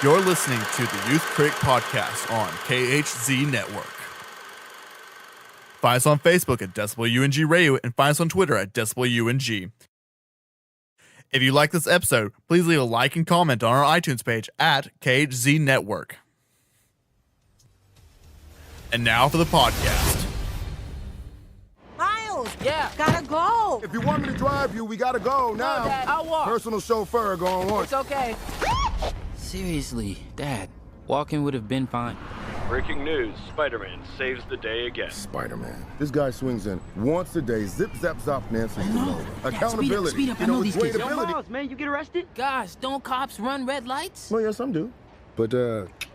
You're listening to the Youth Critic Podcast on KHZ Network. Find us on Facebook at DecibelUNG Radio and find us on Twitter at DecibelUNG. If you like this episode, please leave a like and comment on our iTunes page at KHZ Network. And now for the podcast. Miles! Yeah. Gotta go! If you want me to drive you, we gotta go now. No, Dad, I'll walk. Personal chauffeur going once. It's okay. Seriously, Dad, walking would have been fine. Breaking news, Spider-Man saves the day again. Spider-Man. This guy swings in once a day. Zip, zap, zop, Nancy. Accountability. Speed up. I know these kids. great Yo, ability. Miles, man, you get arrested? Gosh, don't cops run red lights? Well, yes, some do. But,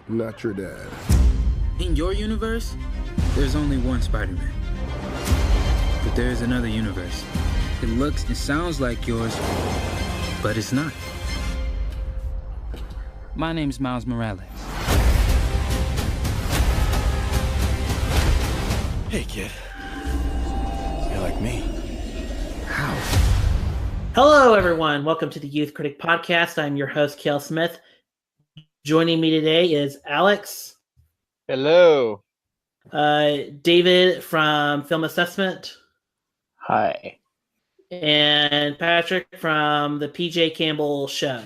not your dad. In your universe, there's only one Spider-Man. But there's another universe. It looks and sounds like yours, but it's not. My name's Miles Morales. Hey, kid. You're like me. How? Hello, everyone. Welcome to the Youth Critic Podcast. I'm your host, Kale Smith. Joining me today is Alex. Hello. David from Film Assessment. Hi. And Patrick from the PJ Campbell Show.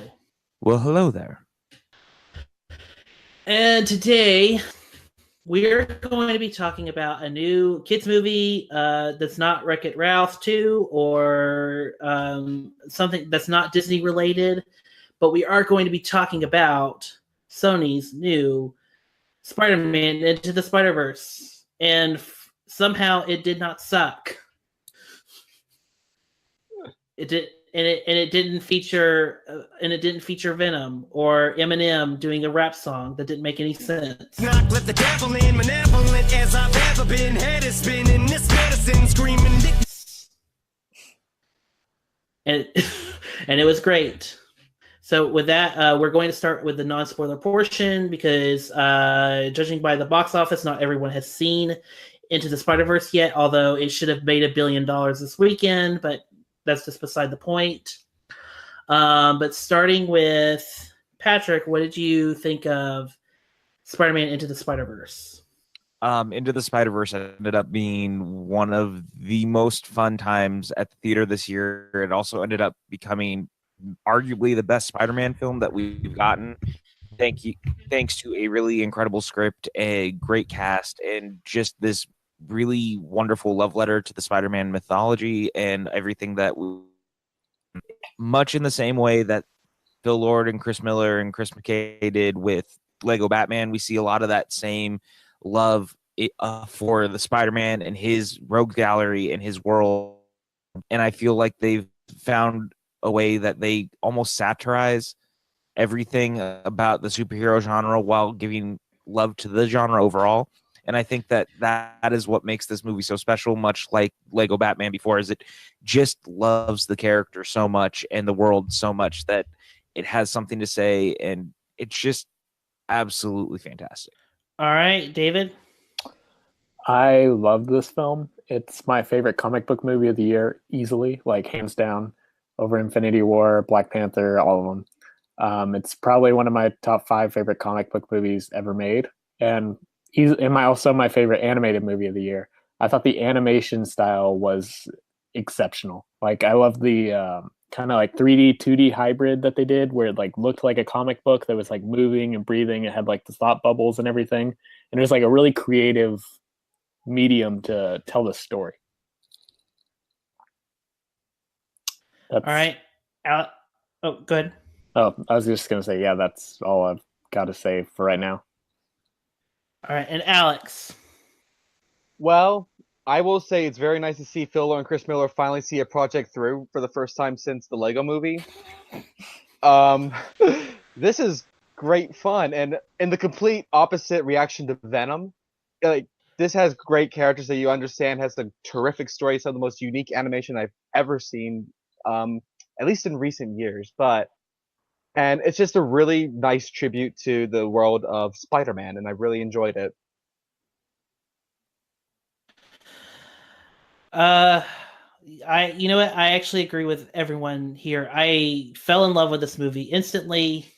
Well, hello there. And today, we're going to be talking about a new kids movie that's not Wreck-It Ralph 2 or something that's not Disney related, but we are going to be talking about Sony's new Spider-Man Into the Spider-Verse, and somehow it did not suck. It did. It didn't feature Venom or Eminem doing a rap song that didn't make any sense. Not let the devil in, malevolent as I've ever been. Head is spinning, this medicine screaming. And it was great. So with that, we're going to start with the non-spoiler portion because judging by the box office, not everyone has seen Into the Spider-Verse yet, although it should have made $1 billion this weekend, but that's just beside the point. But starting with Patrick, what did you think of Spider-Man Into the Spider-Verse? Into the Spider-Verse ended up being one of the most fun times at the theater this year. It also ended up becoming arguably the best Spider-Man film that we've gotten. Thanks to a really incredible script, a great cast, and just this really wonderful love letter to the Spider-Man mythology and everything that much in the same way that Phil Lord and Chris Miller and Chris McKay did with Lego Batman. We see a lot of that same love for the Spider-Man and his rogue gallery and his world. And I feel like they've found a way that they almost satirize everything about the superhero genre while giving love to the genre overall. And I think that is what makes this movie so special, much like Lego Batman before, is it just loves the character so much and the world so much that it has something to say, and it's just absolutely fantastic. All right, David? I love this film. It's my favorite comic book movie of the year, easily, like hands down, over Infinity War, Black Panther, all of them. It's probably one of my top 5 favorite comic book movies ever made. And also my favorite animated movie of the year. I thought the animation style was exceptional. Like, I love the kind of like 3D, 2D hybrid that they did, where it like looked like a comic book that was like moving and breathing. It had like the thought bubbles and everything. And it was like a really creative medium to tell the story. All right. Oh, go ahead. Oh, I was just going to say, yeah, that's all I've got to say for right now. All right, and Alex. Well, I will say it's very nice to see Phil Lord and Chris Miller finally see a project through for the first time since the Lego movie. This is great fun, and in the complete opposite reaction to Venom, like, this has great characters that you understand, has a terrific story, some of the most unique animation I've ever seen, at least in recent years. And it's just a really nice tribute to the world of Spider-Man, and I really enjoyed it. You know what? I actually agree with everyone here. I fell in love with this movie instantly.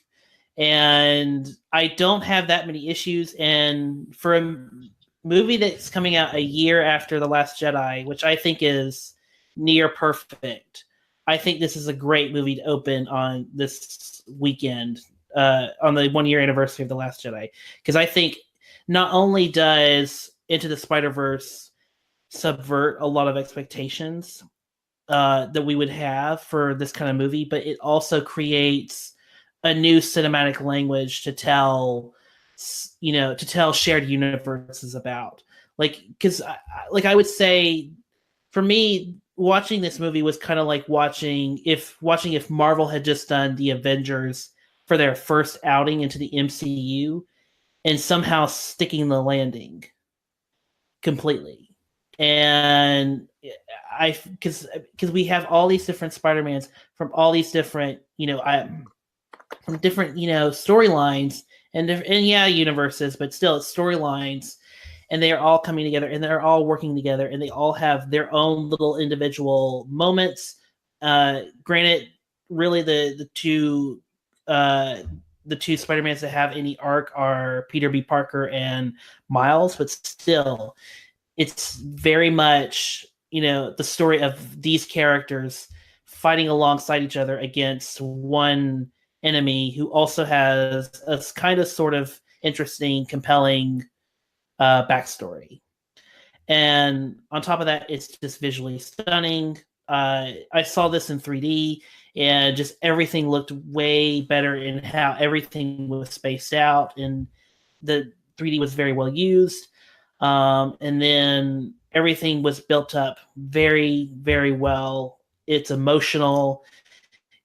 and I don't have that many issues. And for a movie that's coming out a year after The Last Jedi, which I think is near perfect, I think this is a great movie to open on this weekend, on the 1 year anniversary of The Last Jedi, because I think not only does Into the Spider-Verse subvert a lot of expectations that we would have for this kind of movie, but it also creates a new cinematic language to tell shared universes about. Because I would say, for me, watching this movie was kind of like watching if Marvel had just done the Avengers for their first outing into the MCU and somehow sticking the landing completely. And because we have all these different Spider-Mans from all these different storylines and universes, but still it's storylines, and they are all coming together and they're all working together and they all have their own little individual moments. Granted, really the two Spider-Mans that have any arc are Peter B. Parker and Miles, but still it's very much, the story of these characters fighting alongside each other against one enemy who also has a kind of sort of interesting, compelling backstory. And on top of that, it's just visually stunning. I saw this in 3D, and just everything looked way better in how everything was spaced out, and the 3D was very well used. And then everything was built up very, very well. It's emotional.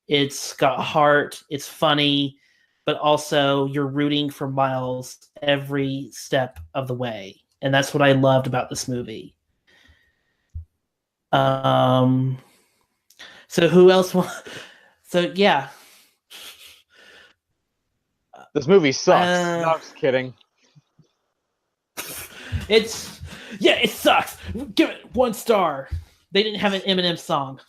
It's got heart. It's funny, but also you're rooting for Miles every step of the way. And that's what I loved about this movie. So who else? So yeah. This movie sucks. No, I'm just kidding. It sucks. Give it 1 star. They didn't have an Eminem song.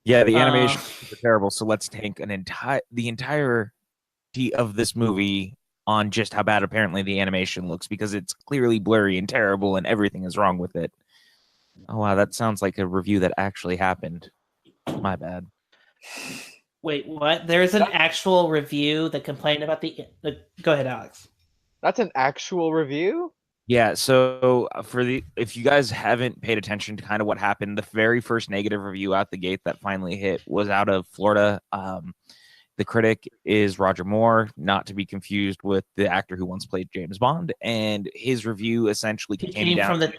Yeah, the animation is terrible. So let's take the entirety of this movie on just how bad apparently the animation looks, because it's clearly blurry and terrible and everything is wrong with it. Oh wow, that sounds like a review that actually happened. My bad. Wait, what? There's an actual review that complained about the. Go ahead, Alex. That's an actual review? Yeah, so if you guys haven't paid attention to kind of what happened, the very first negative review out the gate that finally hit was out of Florida. The critic is Roger Moore, not to be confused with the actor who once played James Bond, and his review essentially came down from the.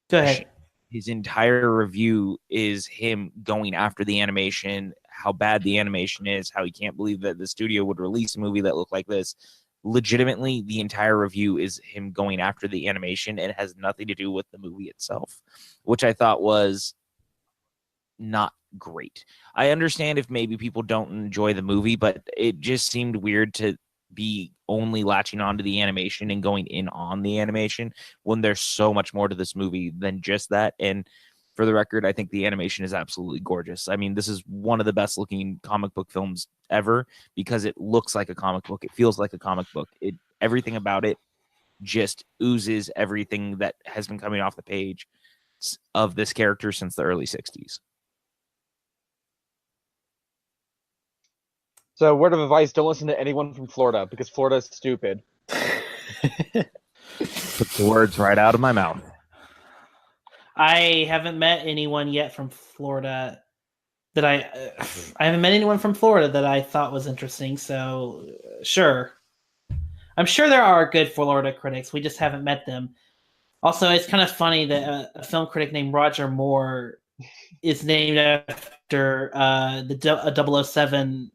Go ahead. His entire review is him going after the animation, how bad the animation is, how he can't believe that the studio would release a movie that looked like this. Legitimately, the entire review is him going after the animation and has nothing to do with the movie itself, which I thought was not great. I understand if maybe people don't enjoy the movie, but it just seemed weird to be only latching onto the animation and going in on the animation when there's so much more to this movie than just that. And for the record, I think the animation is absolutely gorgeous. I mean, this is one of the best looking comic book films ever because it looks like a comic book. It feels like a comic book. Everything about it just oozes everything that has been coming off the page of this character since the early 60s. So, word of advice, don't listen to anyone from Florida because Florida is stupid. Put the words right out of my mouth. I haven't met anyone yet from Florida that I haven't met anyone from Florida that I thought was interesting. So, sure. I'm sure there are good Florida critics. We just haven't met them. Also, it's kind of funny that a film critic named Roger Moore is named after the 007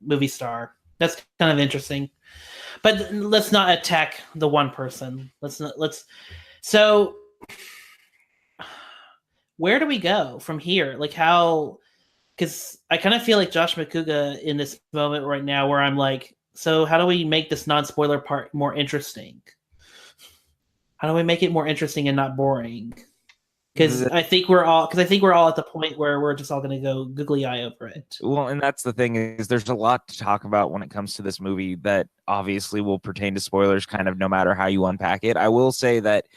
movie star. That's kind of interesting. But let's not attack the one person. So where do we go from here? Like how, because I kind of feel like Josh McCouga in this moment right now where I'm like, so how do we make this non-spoiler part more interesting? How do we make it more interesting and not boring? Because I think we're all at the point where we're just all going to go googly eye over it. Well, and that's the thing is there's a lot to talk about when it comes to this movie that obviously will pertain to spoilers kind of no matter how you unpack it. I will say that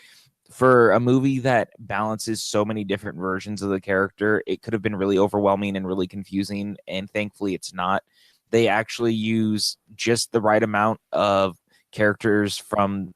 for a movie that balances so many different versions of the character, it could have been really overwhelming and really confusing, and thankfully it's not. They actually use just the right amount of characters from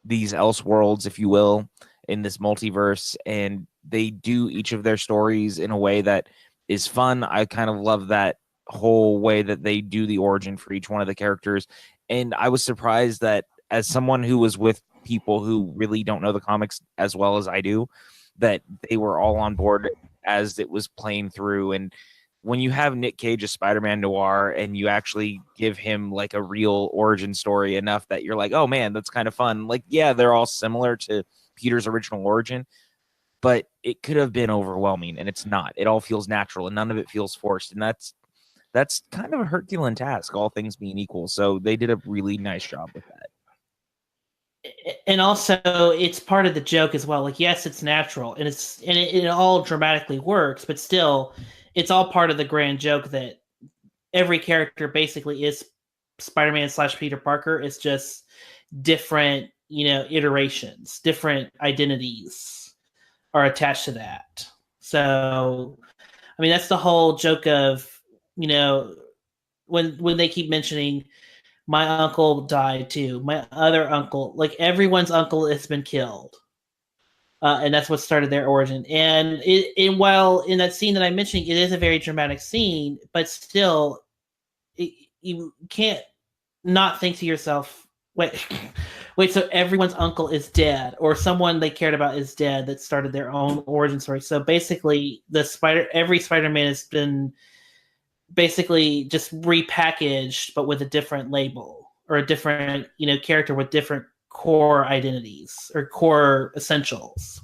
these else worlds, if you will, in this multiverse, and they do each of their stories in a way that is fun. I kind of love that whole way that they do the origin for each one of the characters, and I was surprised that as someone who was with people who really don't know the comics as well as I do, that they were all on board as it was playing through. And when you have Nick Cage as Spider-Man Noir and you actually give him like a real origin story enough that you're like, oh man, that's kind of fun. Like, yeah, they're all similar to Peter's original origin, but it could have been overwhelming, and it's not. It all feels natural and none of it feels forced. And that's kind of a Herculean task, all things being equal. So they did a really nice job with that. And also, it's part of the joke as well. Like, yes, it's natural, and it all dramatically works, but still, it's all part of the grand joke that every character basically is Spider-Man / Peter Parker. It's just different, iterations, different identities are attached to that. So, I mean, that's the whole joke of, when they keep mentioning my uncle died too, my other uncle, like everyone's uncle has been killed. And that's what started their origin. And while in that scene that I'm mentioning, it is a very dramatic scene, but still, you can't not think to yourself, wait, so everyone's uncle is dead, or someone they cared about is dead that started their own origin story. So basically, every Spider-Man has been basically just repackaged, but with a different label or a different, character with different core identities or core essentials.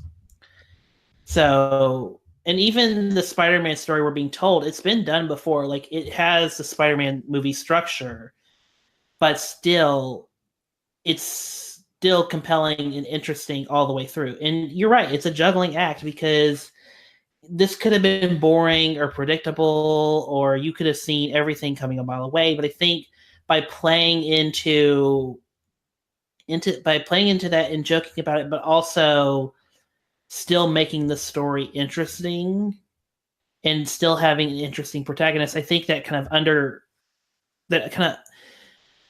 So, and even the Spider-Man story we're being told, it's been done before. Like, it has the Spider-Man movie structure, but still, it's still compelling and interesting all the way through. And you're right, it's a juggling act, because this could have been boring or predictable, or you could have seen everything coming a mile away. But I think by playing into that and joking about it, but also still making the story interesting and still having an interesting protagonist, I think that kind of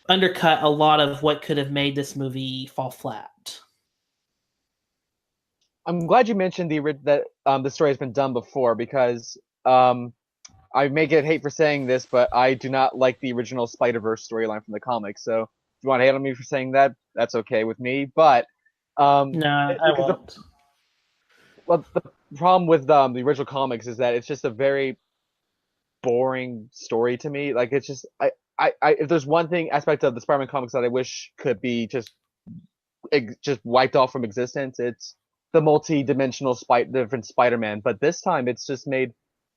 undercut a lot of what could have made this movie fall flat. I'm glad you mentioned that the story has been done before, because I may get hate for saying this, but I do not like the original Spider-Verse storyline from the comics. So if you want to hate on me for saying that, that's okay with me. But no, I won't. The problem with the original comics is that it's just a very boring story to me. Like, it's just if there's one aspect of the Spider-Man comics that I wish could be just wiped off from existence, it's the multi-dimensional different Spider-Man. But this time it's just made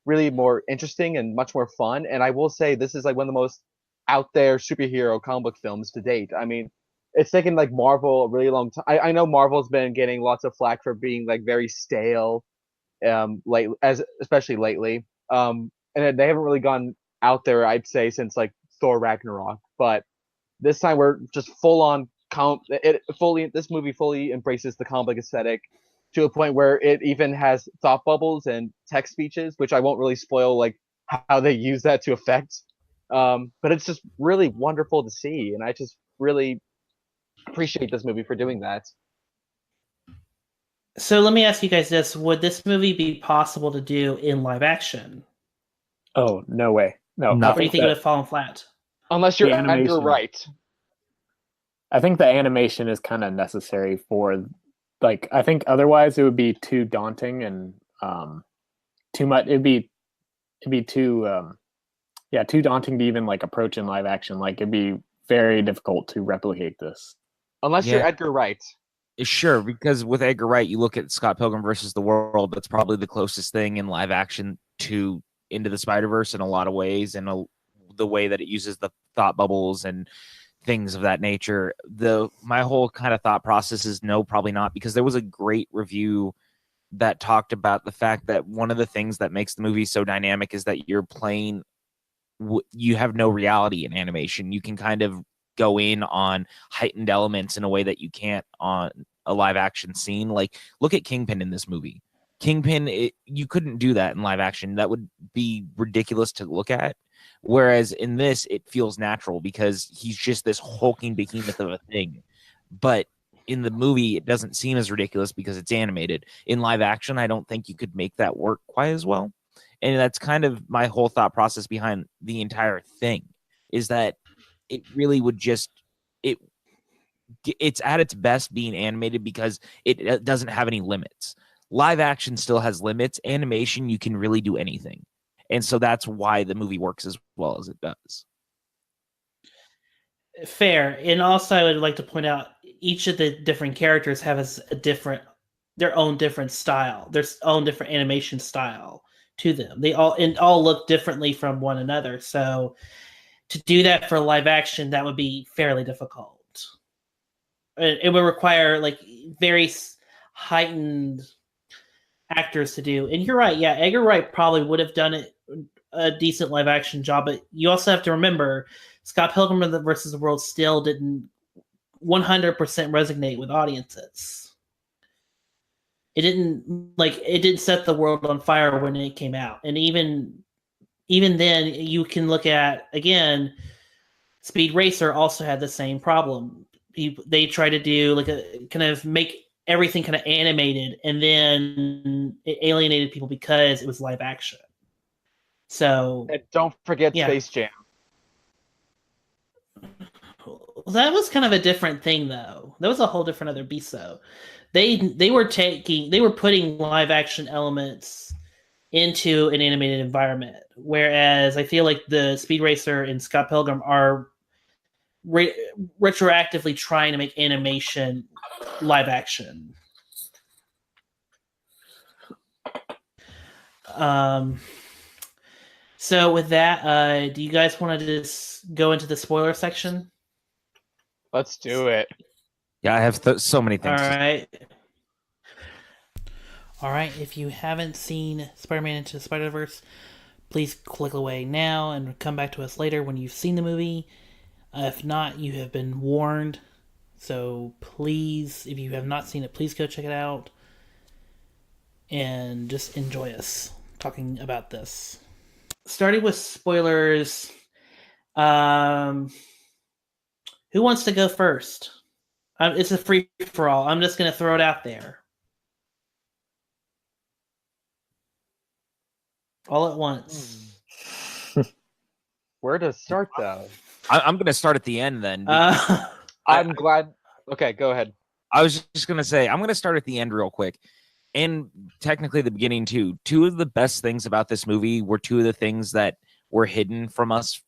really more interesting and much more fun. And I will say this is like one of the most out there superhero comic book films to date. I mean, it's taken like Marvel a really long time. I know Marvel's been getting lots of flack for being like very stale, especially lately. And they haven't really gone out there, I'd say, since like Thor Ragnarok. But this time we're just full on this movie fully embraces the comic aesthetic to a point where it even has thought bubbles and text speeches, which I won't really spoil like how they use that to effect. But it's just really wonderful to see, and I just really appreciate this movie for doing that. So let me ask you guys this: would this movie be possible to do in live action? Oh, no way. No. Or do you think it would have fallen flat? Unless you're Edgar Wright. I think the animation is kind of necessary for, like, I think otherwise it would be too daunting and too much. It'd be too too daunting to even like approach in live action. Like, it'd be very difficult to replicate this. Unless you're Edgar Wright. Sure, because with Edgar Wright, you look at Scott Pilgrim versus the World. That's probably the closest thing in live action to Into the Spider-Verse in a lot of ways, and the way that it uses the thought bubbles and things of that nature. My whole kind of thought process is no, probably not, because there was a great review that talked about the fact that one of the things that makes the movie so dynamic is that you're playing, you have no reality in animation. You can kind of go in on heightened elements in a way that you can't on a live action scene. Like, look at Kingpin in this movie. Kingpin, you couldn't do that in live action. That would be ridiculous to look at. Whereas in this, it feels natural because he's just this hulking behemoth of a thing. But in the movie, it doesn't seem as ridiculous because it's animated. In live action, I don't think you could make that work quite as well. And that's kind of my whole thought process behind the entire thing, is that it really would just, it's at its best being animated because it doesn't have any limits. Live action still has limits. Animation, you can really do anything. And so that's why the movie works as well as it does. Fair. And also, I would like to point out each of the different characters have their own different style, their own different animation style to them. They all look differently from one another. So to do that for live action, that would be fairly difficult. It would require like very heightened actors to do. And you're right. Yeah, Edgar Wright probably would have done a decent live action job, but you also have to remember Scott Pilgrim versus the World still didn't 100% resonate with audiences. It didn't set the world on fire when it came out. And even then, you can look at, again, Speed Racer also had the same problem. They tried to do like a kind of make everything kind of animated, and then it alienated people because it was live action. So, and don't forget Space Jam. That was kind of a different thing, though. That was a whole different other beast, though. They were putting live action elements into an animated environment, whereas I feel like the Speed Racer and Scott Pilgrim are retroactively trying to make animation live action. So with that, do you guys want to just go into the spoiler section? Let's do it. Yeah, I have so many things. All right. If you haven't seen Spider-Man Into the Spider-Verse, please click away now and come back to us later when you've seen the movie. If not, you have been warned. So please, if you have not seen it, please go check it out and just enjoy us talking about this. Starting with spoilers, who wants to go first? It's a free-for-all. I'm just going to throw it out there. All at once. Where to start, though? I'm going to start at the end, then. I'm glad. Okay, go ahead. I was just going to say, I'm going to start at the end real quick. And technically the beginning, too. Two of the best things about this movie were two of the things that were hidden from us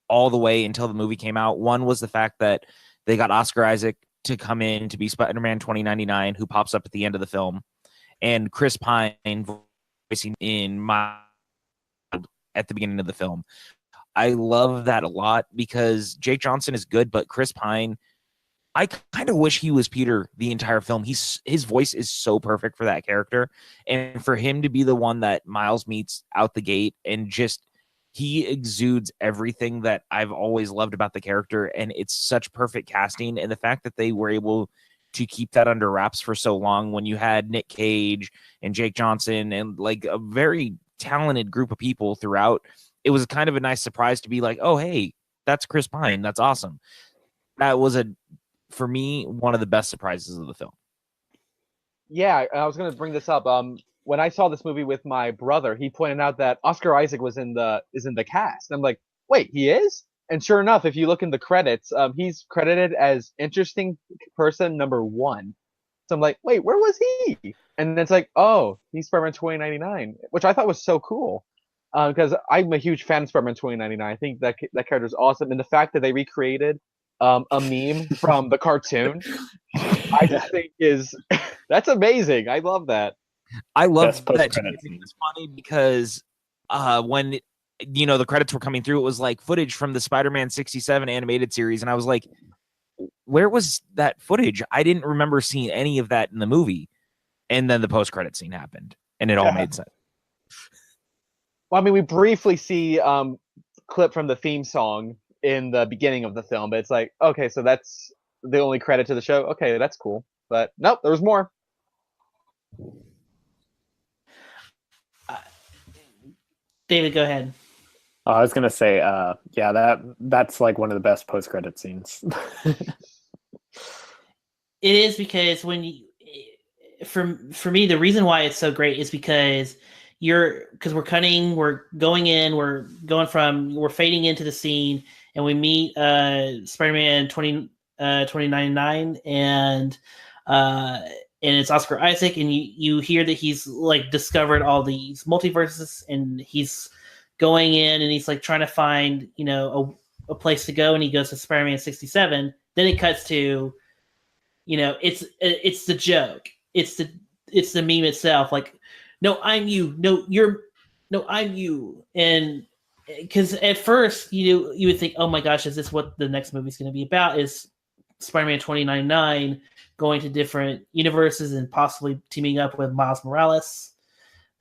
all the way until the movie came out. One was the fact that they got Oscar Isaac to come in to be Spider-Man 2099, who pops up at the end of the film, and Chris Pine voicing in at the beginning of the film. I love that a lot because Jake Johnson is good, but Chris Pine, I kind of wish he was Peter the entire film. His voice is so perfect for that character, and for him to be the one that Miles meets out the gate, and just he exudes everything that I've always loved about the character, and it's such perfect casting. And the fact that they were able to keep that under wraps for so long when you had Nick Cage and Jake Johnson and like a very talented group of people throughout, it was kind of a nice surprise to be like, oh, hey, that's Chris Pine. That's awesome. That was for me, one of the best surprises of the film. Yeah, I was going to bring this up. When I saw this movie with my brother, he pointed out that Oscar Isaac is in the cast. And I'm like, wait, he is? And sure enough, if you look in the credits, he's credited as interesting person number 1. So I'm like, wait, where was he? And then it's like, oh, he's Spider-Man 2099, which I thought was so cool. Because I'm a huge fan of Spider-Man 2099. I think that character is awesome. And the fact that they recreated a meme from the cartoon, I just think that's amazing. I love that. I love that. It's funny because when the credits were coming through, it was like footage from the Spider-Man 67 animated series, and I was like, where was that footage? I didn't remember seeing any of that in the movie. And then the post-credit scene happened, and it all made sense. Well, I mean, we briefly see clip from the theme song in the beginning of the film, but it's like, okay, so that's the only credit to the show. Okay, that's cool. But nope, there was more. David, go ahead. I was gonna say, yeah, that's like one of the best post-credit scenes. It is because when you, for me, the reason why it's so great is because we're cutting, we're going in, we're fading into the scene, and we meet Spider-Man 2099 and it's Oscar Isaac, and you hear that he's like discovered all these multiverses, and he's going in and he's like trying to find, you know, a place to go, and he goes to Spider-Man 67. Then it cuts to, you know, it's the joke. It's the meme itself. Like, no, I'm you. No, I'm you. And because at first you would think, oh my gosh, is this what the next movie is going to be about? Is Spider-Man 2099 going to different universes and possibly teaming up with Miles Morales?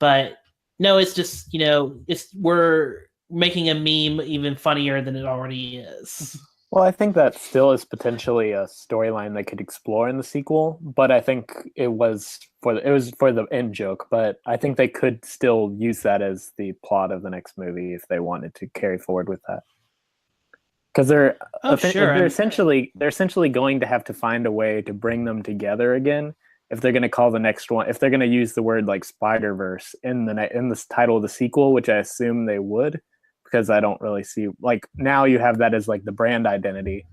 But no, it's just, you know, we're making a meme even funnier than it already is. Well, I think that still is potentially a storyline they could explore in the sequel, but I think it was for the end joke. But I think they could still use that as the plot of the next movie if they wanted to carry forward with that. Because they're essentially going to have to find a way to bring them together again if they're going to call the next one, if they're going to use the word like Spider-Verse in the title of the sequel, which I assume they would. Because I don't really see, like, now you have that as like the brand identity.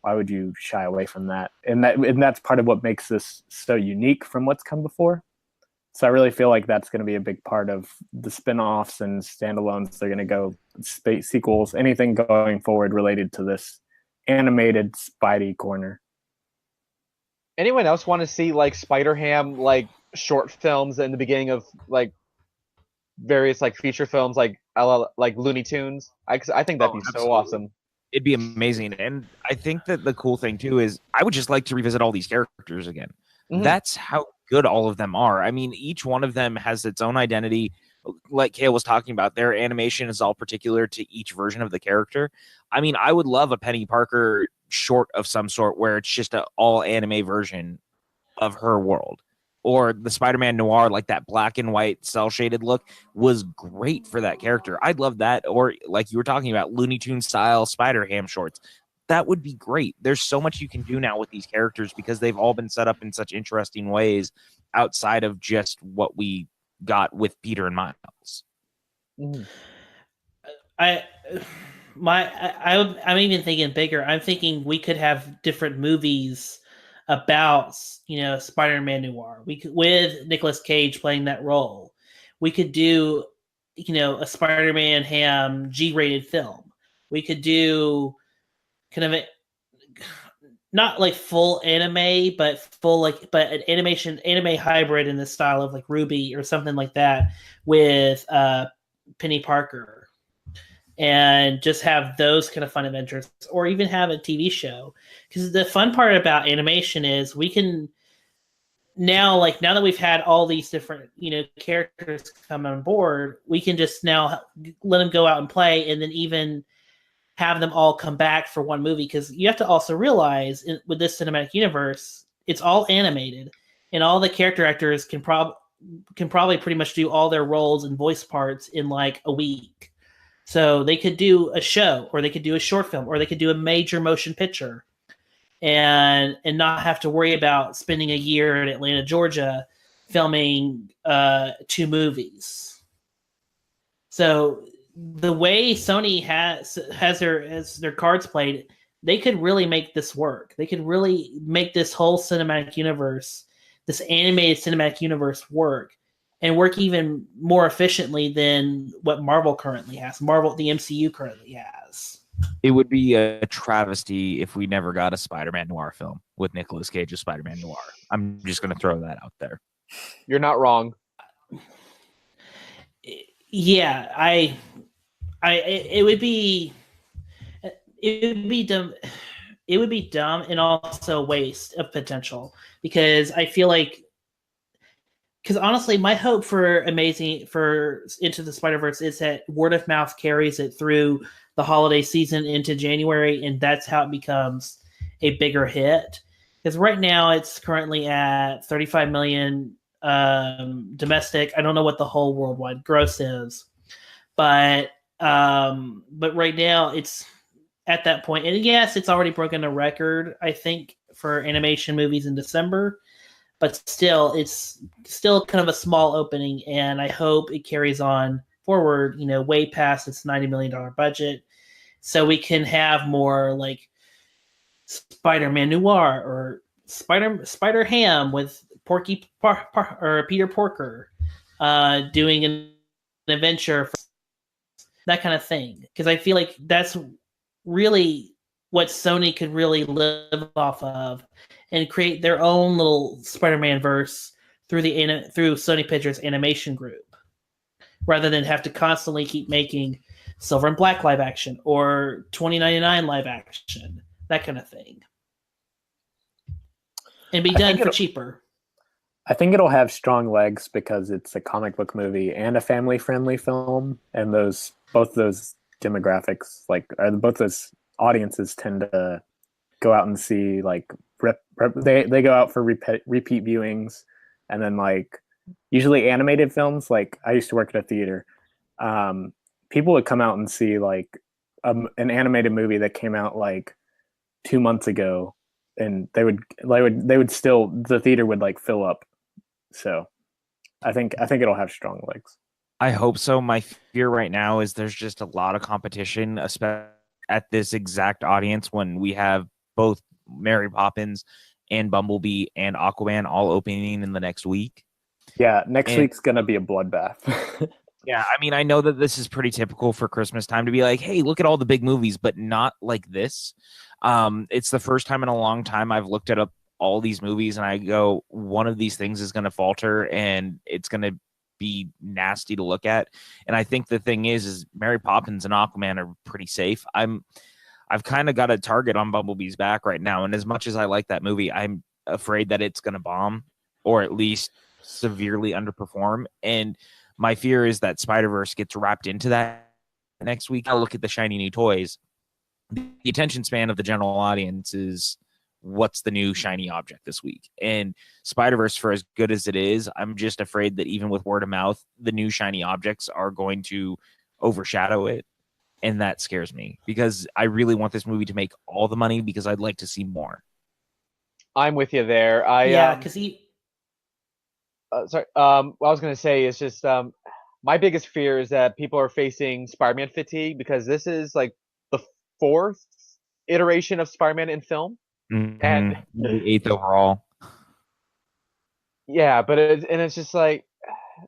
Why would you shy away from that? And that's part of what makes this so unique from what's come before. So I really feel like that's going to be a big part of the spin-offs and standalones. They're going to go sequels, anything going forward related to this animated Spidey corner. Anyone else want to see like Spider-Ham like short films in the beginning of like various like feature films like Looney Tunes? I think that'd be so awesome. It'd be amazing. And I think that the cool thing too is I would just like to revisit all these characters again. Mm-hmm. That's how good all of them are. I mean, each one of them has its own identity. Like Kale was talking about, their animation is all particular to each version of the character. I mean, I would love a Penny Parker short of some sort where it's just an all anime version of her world. Or the Spider-Man Noir, like that black and white cel-shaded look was great for that character. I'd love that. Or like you were talking about, Looney Tunes style Spider-Ham shorts. That would be great. There's so much you can do now with these characters because they've all been set up in such interesting ways outside of just what we got with Peter and Miles. I'm even thinking bigger. I'm thinking we could have different movies about, you know, Spider-Man Noir. We could, with Nicolas Cage playing that role. We could do, you know, a Spider-Man Ham G-rated film. We could do kind of not like full anime, but an anime hybrid in the style of like Ruby or something like that with Penny Parker, and just have those kind of fun adventures, or even have a TV show. Because the fun part about animation is we can now that we've had all these different, you know, characters come on board, we can just now let them go out and play, and then even have them all come back for one movie. Because you have to also realize with this cinematic universe, it's all animated, and all the character actors can probably pretty much do all their roles and voice parts in like a week. So they could do a show, or they could do a short film, or they could do a major motion picture, and not have to worry about spending a year in Atlanta, Georgia, filming 2 movies. So the way Sony has their cards played, they could really make this work. They could really make this whole cinematic universe, this animated cinematic universe, work. And work even more efficiently than what Marvel currently has. The MCU currently has. It would be a travesty if we never got a Spider-Man Noir film with Nicolas Cage as Spider-Man Noir. I'm just going to throw that out there. You're not wrong. Yeah, it would be dumb. It would be dumb and also a waste of potential, because I feel like because honestly, my hope for Into the Spider-Verse is that word of mouth carries it through the holiday season into January, and that's how it becomes a bigger hit. Because right now it's currently at 35 million domestic. I don't know what the whole worldwide gross is, but right now it's at that point. And yes, it's already broken a record, I think, for animation movies in December. But still, it's still kind of a small opening, and I hope it carries on forward, way past its $90 million budget, so we can have more like Spider-Man Noir or Spider Ham with or Peter Porker doing an adventure, that kind of thing. Because I feel like that's really what Sony could really live off of and create their own little Spider-Man verse through Sony Pictures Animation Group, rather than have to constantly keep making Silver and Black live action or 2099 live action, that kind of thing, and be done for cheaper. I think it'll have strong legs because it's a comic book movie and a family-friendly film, and both those demographics, both those audiences tend to go out and see they go out for repeat viewings, and then usually animated films. Like I used to work at a theater. People would come out and see an animated movie that came out 2 months ago, and they would still, the theater would fill up. So I think it'll have strong legs. I hope so. My fear right now is there's just a lot of competition, especially at this exact audience, when we have both Mary Poppins and Bumblebee and Aquaman all opening in the next week. Yeah, next week's gonna be a bloodbath. Yeah, I mean, I know that this is pretty typical for Christmas time to be like, hey, look at all the big movies, but not like this. It's the first time in a long time I've looked at all these movies and I go, one of these things is going to falter and it's going to be nasty to look at. And I think the thing is Mary Poppins and Aquaman are pretty safe. I've kind of got a target on Bumblebee's back right now. And as much as I like that movie, I'm afraid that it's going to bomb or at least severely underperform. And my fear is that Spider-Verse gets wrapped into that next week. I'll look at the shiny new toys. The attention span of the general audience is what's the new shiny object this week. And Spider-Verse, for as good as it is, I'm just afraid that even with word of mouth, the new shiny objects are going to overshadow it. And that scares me because I really want this movie to make all the money because I'd like to see more. I'm with you there. Because what I was going to say is just my biggest fear is that people are facing Spider-Man fatigue because this is the fourth iteration of Spider-Man in film. Mm-hmm. And the 8th overall. Yeah, but it's just I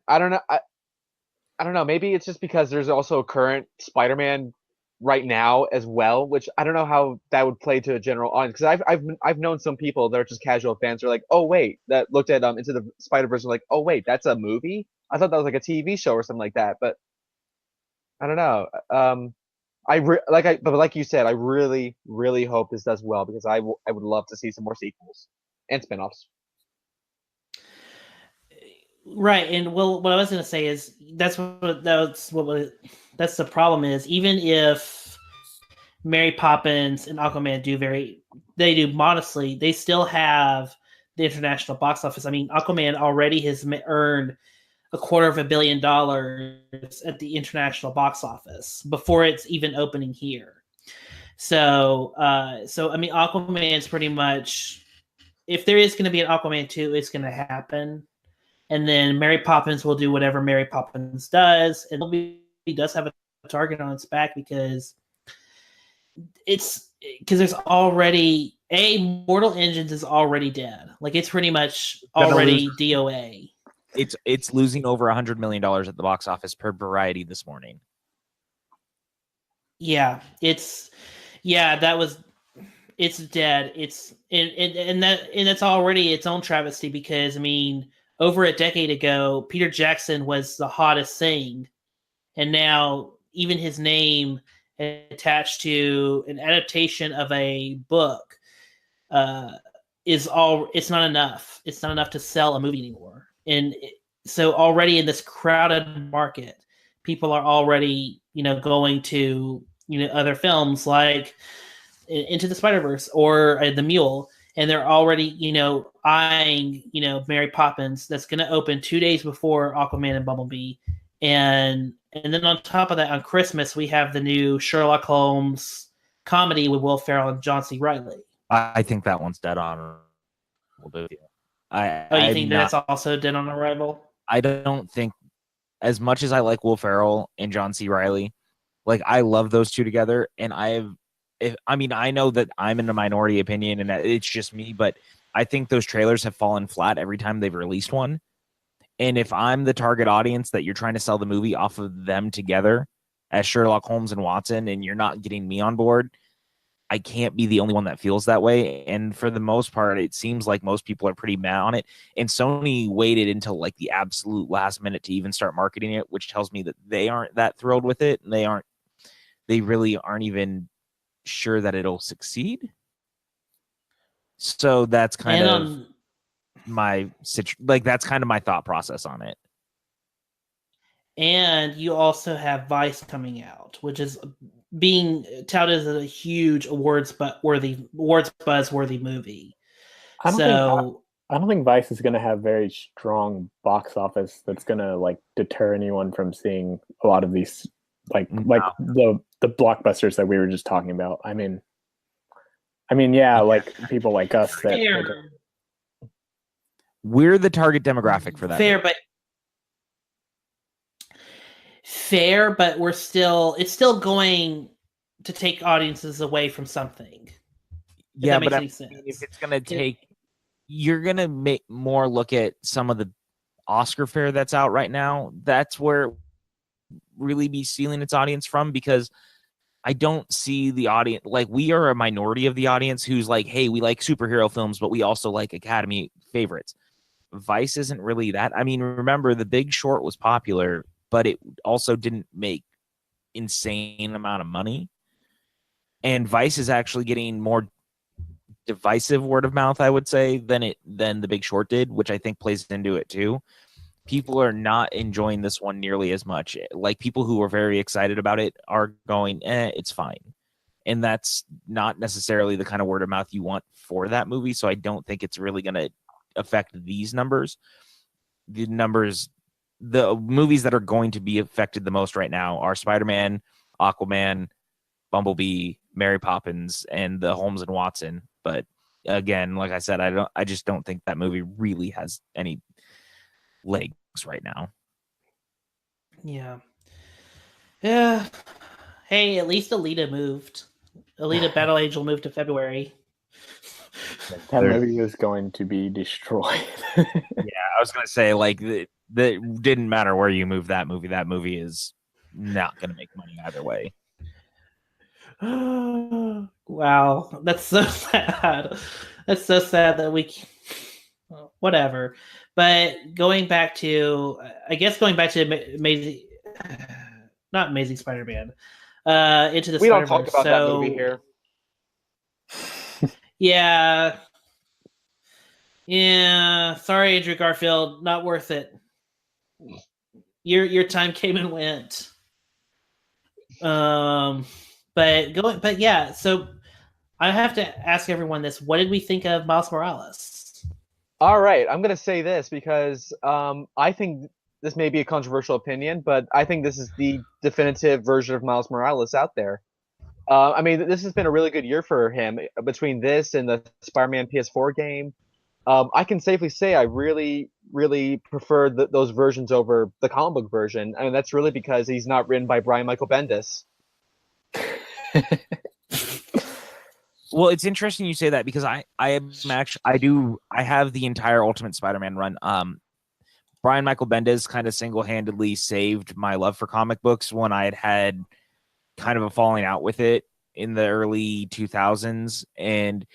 don't know. I don't know. Maybe it's just because there's also a current Spider-Man right now as well, which I don't know how that would play to a general audience. Because I've known some people that are just casual fans who are like, oh wait, that looked at Into the Spider-Verse and like, oh wait, that's a movie. I thought that was like a TV show or something like that. But I don't know. But like you said, I really, really hope this does well because I would love to see some more sequels and spinoffs. Right, and what I was going to say is that's the problem is, even if Mary Poppins and Aquaman do modestly, they still have the international box office. I mean, Aquaman already has earned $250 million at the international box office before it's even opening here. So I mean, Aquaman's pretty much, if there is going to be an Aquaman 2, it's going to happen. And then Mary Poppins will do whatever Mary Poppins does, and he does have a target on its back because there's already Mortal Engines is already dead. It's pretty much already DOA. It's losing over $100 million at the box office per Variety this morning. Yeah, it's dead. It's and that's already its own travesty because I mean, over a decade ago, Peter Jackson was the hottest thing, and now even his name attached to an adaptation of a book it's not enough. It's not enough to sell a movie anymore. And so already in this crowded market, people are already, going to, other films like Into the Spider-Verse or The Mule, and they're already, eyeing, Mary Poppins that's going to open 2 days before Aquaman and Bumblebee. And then on top of that, on Christmas, we have the new Sherlock Holmes comedy with Will Ferrell and John C. Reilly. I think that one's dead on. We'll do. You think that's also dead on arrival? I don't think, as much as I like Will Ferrell and John C. Reilly, like I love those two together, and I know that I'm in a minority opinion and that it's just me, but I think those trailers have fallen flat every time they've released one. And if I'm the target audience that you're trying to sell the movie off of them together as Sherlock Holmes and Watson, and you're not getting me on board, I can't be the only one that feels that way. And for the most part, it seems like most people are pretty mad on it. And Sony waited until like the absolute last minute to even start marketing it, which tells me that they aren't that thrilled with it. And they really aren't even sure that it'll succeed. So that's kind of that's kind of my thought process on it. And you also have Vice coming out, which is being touted as a huge awards buzz-worthy movie. I don't think Vice is going to have very strong box office that's going to like deter anyone from seeing a lot of these like the blockbusters that we were just talking about. I mean, yeah, like people like us that we're the target demographic for that. Fair, but it's still going to take audiences away from something. Yeah, but if it's going to take, you're going to make more look at some of the Oscar fare that's out right now. That's where it really be stealing its audience from, because I don't see the audience, like we are a minority of the audience who's like, hey, we like superhero films, but we also like Academy favorites. Vice isn't really that. I mean, remember, The Big Short was popular, but it also didn't make insane amount of money. And Vice is actually getting more divisive word of mouth, I would say, than The Big Short did, which I think plays into it too. People are not enjoying this one nearly as much. Like people who are very excited about it are going, it's fine. And that's not necessarily the kind of word of mouth you want for that movie. So I don't think it's really going to affect these numbers. The movies that are going to be affected the most right now are Spider-Man, Aquaman, Bumblebee, Mary Poppins, and the Holmes and Watson. But again, like I said, I just don't think that movie really has any legs right now. Yeah. Hey, at least Alita moved. Alita Battle Angel moved to February. That movie is going to be destroyed. Yeah, I was going to say, like, that didn't matter where you move that movie. That movie is not going to make money either way. Wow, that's so sad. That's so sad that whatever. But going back to Amazing, not Amazing Spider-Man, Into the Spider-Verse. We don't talk about that movie here. Yeah. Sorry, Andrew Garfield, not worth it. Your time came and went. But yeah. So I have to ask everyone this: what did we think of Miles Morales? All right, I'm gonna say this because I think this may be a controversial opinion, but I think this is the definitive version of Miles Morales out there. I mean, this has been a really good year for him. Between this and the Spider-Man PS4 game, I can safely say I really, really prefer those versions over the comic book version. I mean, that's really because he's not written by Brian Michael Bendis. Well, it's interesting you say that because I have the entire Ultimate Spider-Man run. Brian Michael Bendis kind of single-handedly saved my love for comic books when I had kind of a falling out with it in the early 2000s. And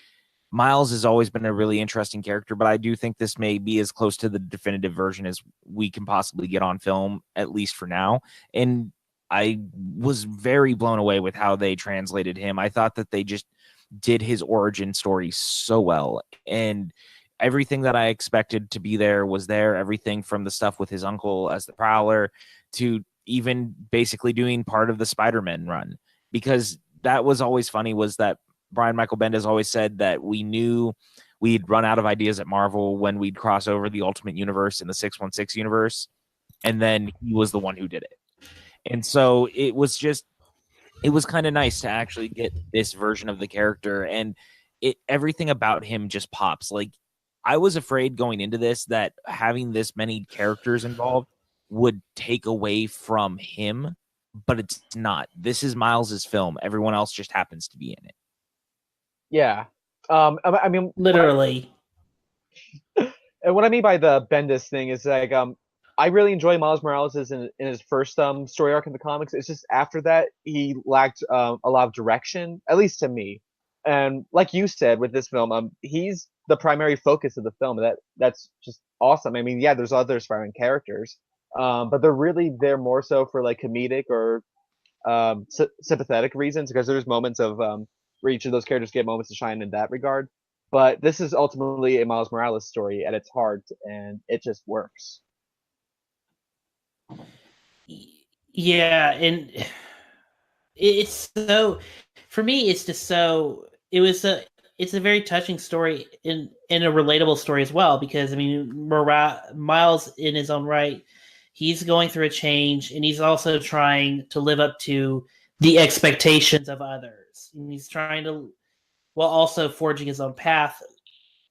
Miles has always been a really interesting character, but I do think this may be as close to the definitive version as we can possibly get on film, at least for now. And I was very blown away with how they translated him. I thought that they just did his origin story so well. And everything that I expected to be there was there. Everything from the stuff with his uncle as the Prowler to even basically doing part of the Spider-Man run, because that was always funny, was that Brian Michael Bendis always said that we knew we'd run out of ideas at Marvel when we'd cross over the Ultimate Universe in the 616 universe, and then he was the one who did it. And so it was kind of nice to actually get this version of the character, and everything about him just pops. Like, I was afraid going into this that having this many characters involved would take away from him, but it's not. This is Miles's film. Everyone else just happens to be in it. Yeah. I mean, Literally. and what I mean by the Bendis thing is like, I really enjoy Miles Morales in his first story arc in the comics. It's just after that he lacked a lot of direction, at least to me. And like you said with this film, he's the primary focus of the film. That's just awesome. I mean, yeah, there's other Spider-Man characters, but they're really there more so for like comedic or sympathetic reasons, because there's moments of where each of those characters get moments to shine in that regard. But this is ultimately a Miles Morales story at its heart, and it just works. Yeah, and it's so, for me, it's just so, it's a very touching story and a relatable story as well, because I mean, Miles in his own right, he's going through a change, and he's also trying to live up to the expectations of others. And he's trying to, while also forging his own path.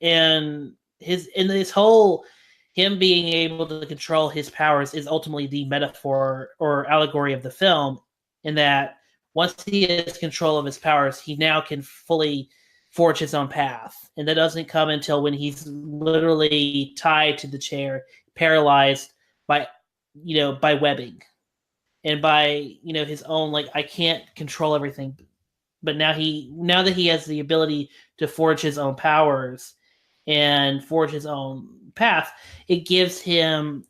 And this whole, him being able to control his powers is ultimately the metaphor or allegory of the film, in that once he has control of his powers, he now can fully forge his own path. And that doesn't come until when he's literally tied to the chair, paralyzed by webbing and by, his own, like, I can't control everything. But now that he has the ability to forge his own powers and forge his own path, it gives him,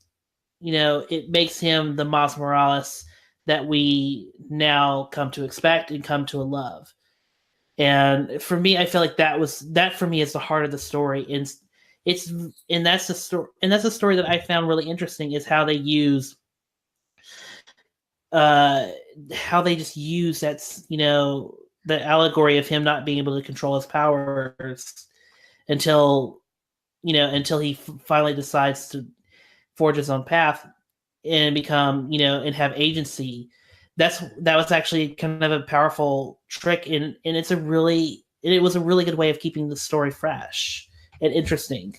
it makes him the Miles Morales that we now come to expect and come to love. And for me, I feel like that for me is the heart of the story. And that's the story, and that's a story that I found really interesting, is how they use just use that, the allegory of him not being able to control his powers until he finally decides to forge his own path and become, and have agency. That was actually kind of a powerful trick, and it was a really good way of keeping the story fresh and interesting.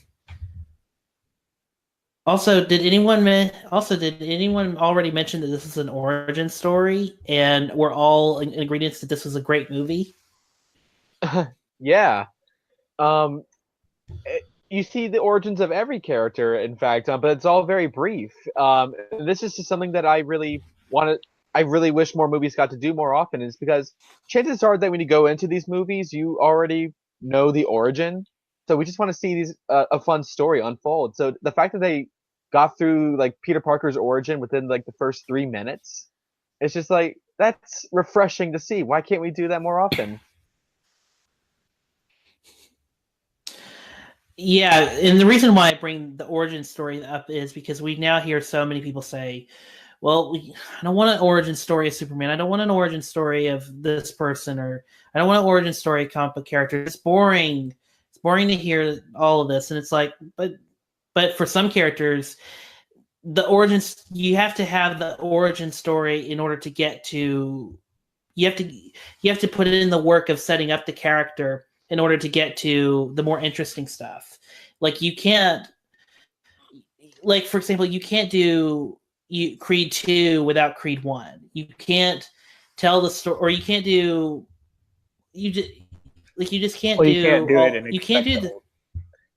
Also, did anyone already mention that this is an origin story, and we're all in agreement that this was a great movie? Yeah. You see the origins of every character, in fact, but it's all very brief. This is just something that I really wish more movies got to do more often, is because chances are that when you go into these movies, you already know the origin. So we just want to see a fun story unfold. So the fact that they got through like Peter Parker's origin within like the first 3 minutes, it's just like, that's refreshing to see. Why can't we do that more often? Yeah, and the reason why I bring the origin story up is because we now hear so many people say, well, I don't want an origin story of Superman. I don't want an origin story of this person, or I don't want an origin story of comic book character. It's boring. It's boring to hear all of this. And it's like, but for some characters, you have to have the origin story in order to get to, you have to put in the work of setting up the character in order to get to the more interesting stuff. Like, you can't, like, for example, you can't do Creed 2 without Creed 1. You can't tell the story, or you can't do, you just can't do, you can't do it and you can't do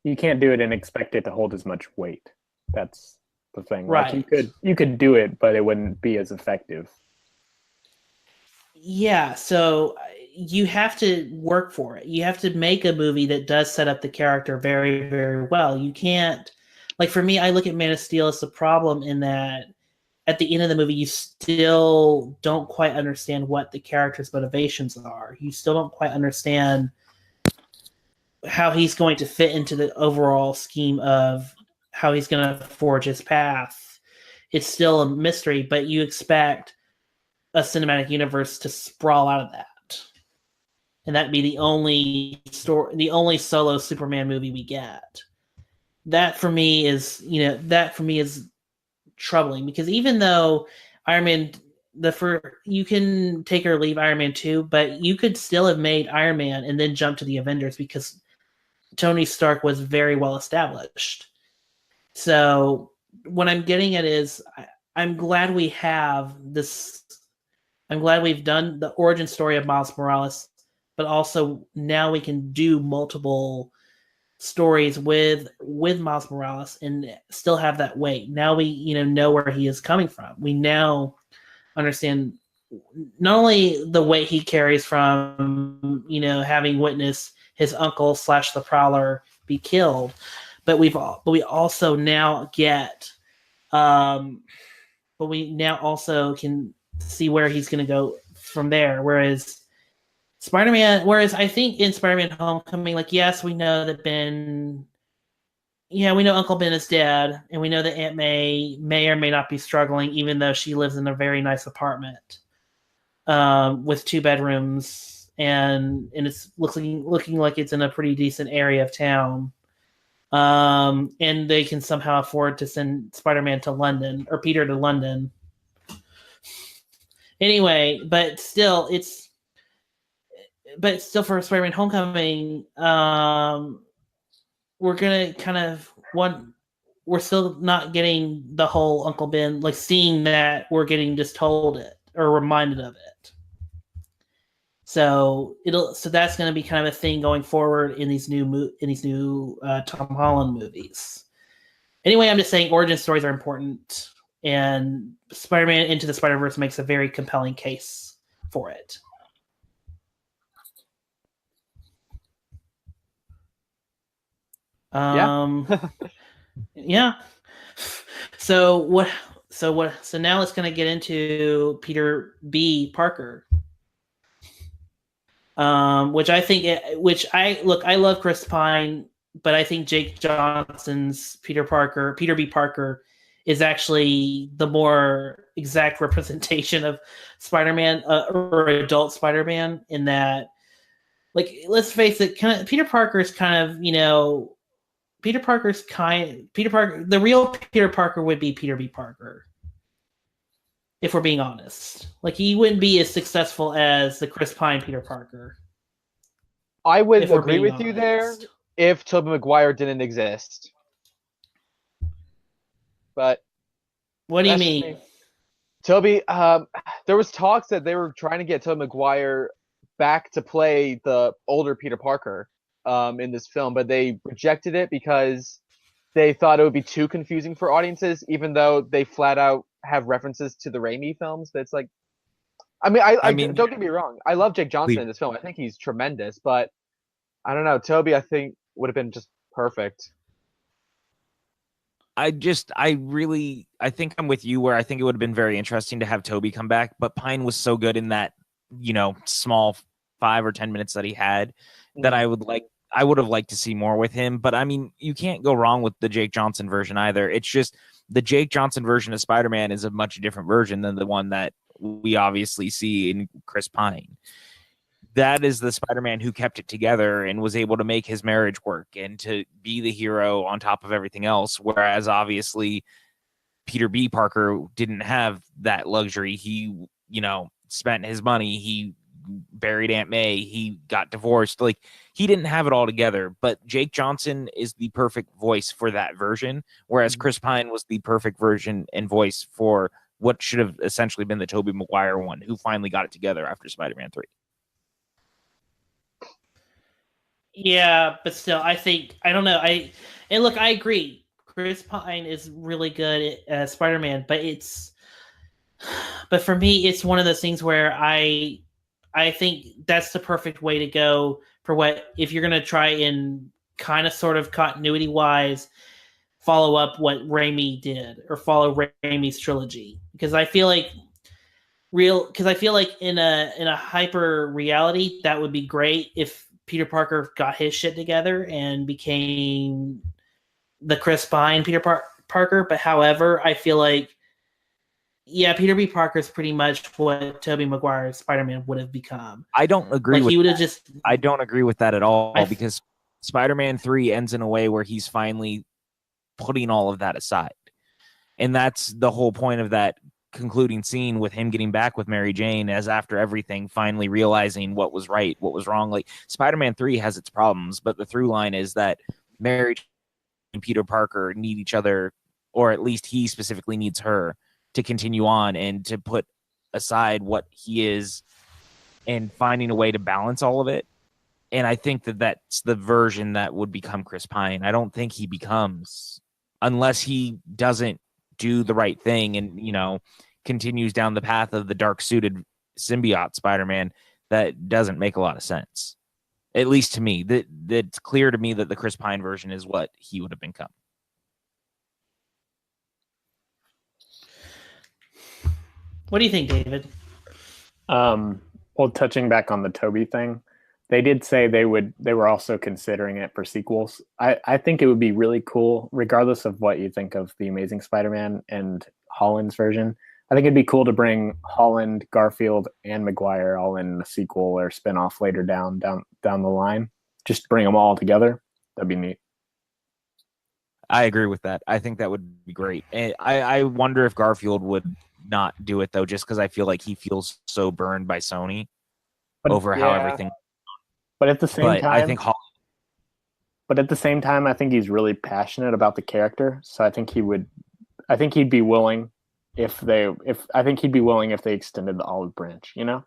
you can't do it and expect it to hold as much weight. That's the thing. Right. Like, you could do it, but it wouldn't be as effective. Yeah, so you have to work for it. You have to make a movie that does set up the character very, very well. You can't, like, for me, I look at Man of Steel as the problem in that at the end of the movie, you still don't quite understand what the character's motivations are. You still don't quite understand how he's going to fit into the overall scheme of how he's going to forge his path. It's still a mystery, but you expect a cinematic universe to sprawl out of that, and that'd be the only solo Superman movie we get. That for me is troubling, because even though Iron Man you can take or leave Iron Man 2, but you could still have made Iron Man and then jump to the Avengers, because Tony Stark was very well established. So what I'm getting at is I'm glad we have this. I'm glad we've done the origin story of Miles Morales, but also now we can do multiple stories with Miles Morales and still have that weight. Now we know where he is coming from. We now understand not only the weight he carries from having witnessed his uncle / the Prowler be killed, but we also now get but we now also can see where he's going to go from there. Whereas I think in Spider-Man Homecoming, like, yes, we know that we know Uncle Ben is dead, and we know that Aunt May or may not be struggling, even though she lives in a very nice apartment with 2 bedrooms, and it's looking like it's in a pretty decent area of town. And they can somehow afford to send Spider-Man to London, or Peter to London. Anyway, but still for Spider-Man Homecoming, we're gonna we're still not getting the whole Uncle Ben, like, seeing that. We're getting just told it or reminded of it. So that's going to be kind of a thing going forward in these new Tom Holland movies. Anyway, I'm just saying origin stories are important, and Spider-Man Into the Spider-Verse makes a very compelling case for it. Yeah. So now it's going to get into Peter B. Parker. I love Chris Pine, but I think Jake Johnson's Peter B. Parker, is actually the more exact representation of Spider-Man, or adult Spider-Man, in that, like, let's face it, Peter Parker, the real Peter Parker would be Peter B. Parker. If we're being honest, like, he wouldn't be as successful as the Chris Pine Peter Parker. I would agree with you there if Tobey Maguire didn't exist. But what do you mean? Tobey, there was talks that they were trying to get Tobey Maguire back to play the older Peter Parker in this film, but they rejected it because they thought it would be too confusing for audiences, even though they flat out have references to the Raimi films. That's like, I mean, don't get me wrong, I love Jake Johnson in this film. I think he's tremendous, but I don't know, Tobey, I think, would have been just perfect. I think I'm with you, where I think it would have been very interesting to have Tobey come back, but Pine was so good in that, small 5 or 10 minutes that he had, that I would have liked to see more with him. But I mean, you can't go wrong with the Jake Johnson version either. It's just the Jake Johnson version of Spider-Man is a much different version than the one that we obviously see in Chris Pine. That is the Spider-Man who kept it together and was able to make his marriage work and to be the hero on top of everything else. Whereas obviously Peter B. Parker didn't have that luxury. He, spent his money. He buried Aunt May. He got divorced. Like, he didn't have it all together. But Jake Johnson is the perfect voice for that version, whereas Chris Pine was the perfect version and voice for what should have essentially been the Tobey Maguire one, who finally got it together after Spider-Man 3. Yeah, but still, I don't know. I agree. Chris Pine is really good at Spider-Man, but for me, it's one of those things where I think that's the perfect way to go for if you're going to try and kind of sort of continuity wise follow up what Raimi did, or follow Raimi's trilogy, because I feel like in a hyper reality, that would be great if Peter Parker got his shit together and became the Chris Pine Peter Parker. But however, I feel like, yeah, Peter B. Parker is pretty much what Tobey Maguire's Spider-Man would have become. I don't agree with he would have that. just. I don't agree with that at all because Spider-Man 3 ends in a way where he's finally putting all of that aside. And that's the whole point of that concluding scene with him getting back with Mary Jane, as after everything, finally realizing what was right, what was wrong. Like, Spider-Man 3 has its problems, but the through line is that Mary Jane and Peter Parker need each other, or at least he specifically needs her to continue on and to put aside what he is and finding a way to balance all of it. And I think that that's the version that would become Chris Pine. I don't think he becomes, unless he doesn't do the right thing and, you know, continues down the path of the dark suited symbiote Spider-Man. That doesn't make a lot of sense. At least to me, that's clear to me that the Chris Pine version is what he would have become. What do you think, David? Well, touching back on the Toby thing, they did say they were also considering it for sequels. I think it would be really cool, regardless of what you think of the Amazing Spider-Man and Holland's version. I think it'd be cool to bring Holland, Garfield, and Maguire all in a sequel or spin-off later down the line. Just bring them all together. That'd be neat. I agree with that. I think that would be great. And I wonder if Garfield would not do it, though, just because I feel like he feels so burned by Sony over how everything. But at the same time, I think But at the same time, I think he's really passionate about the character. So I think he'd be willing if they extended the olive branch, you know?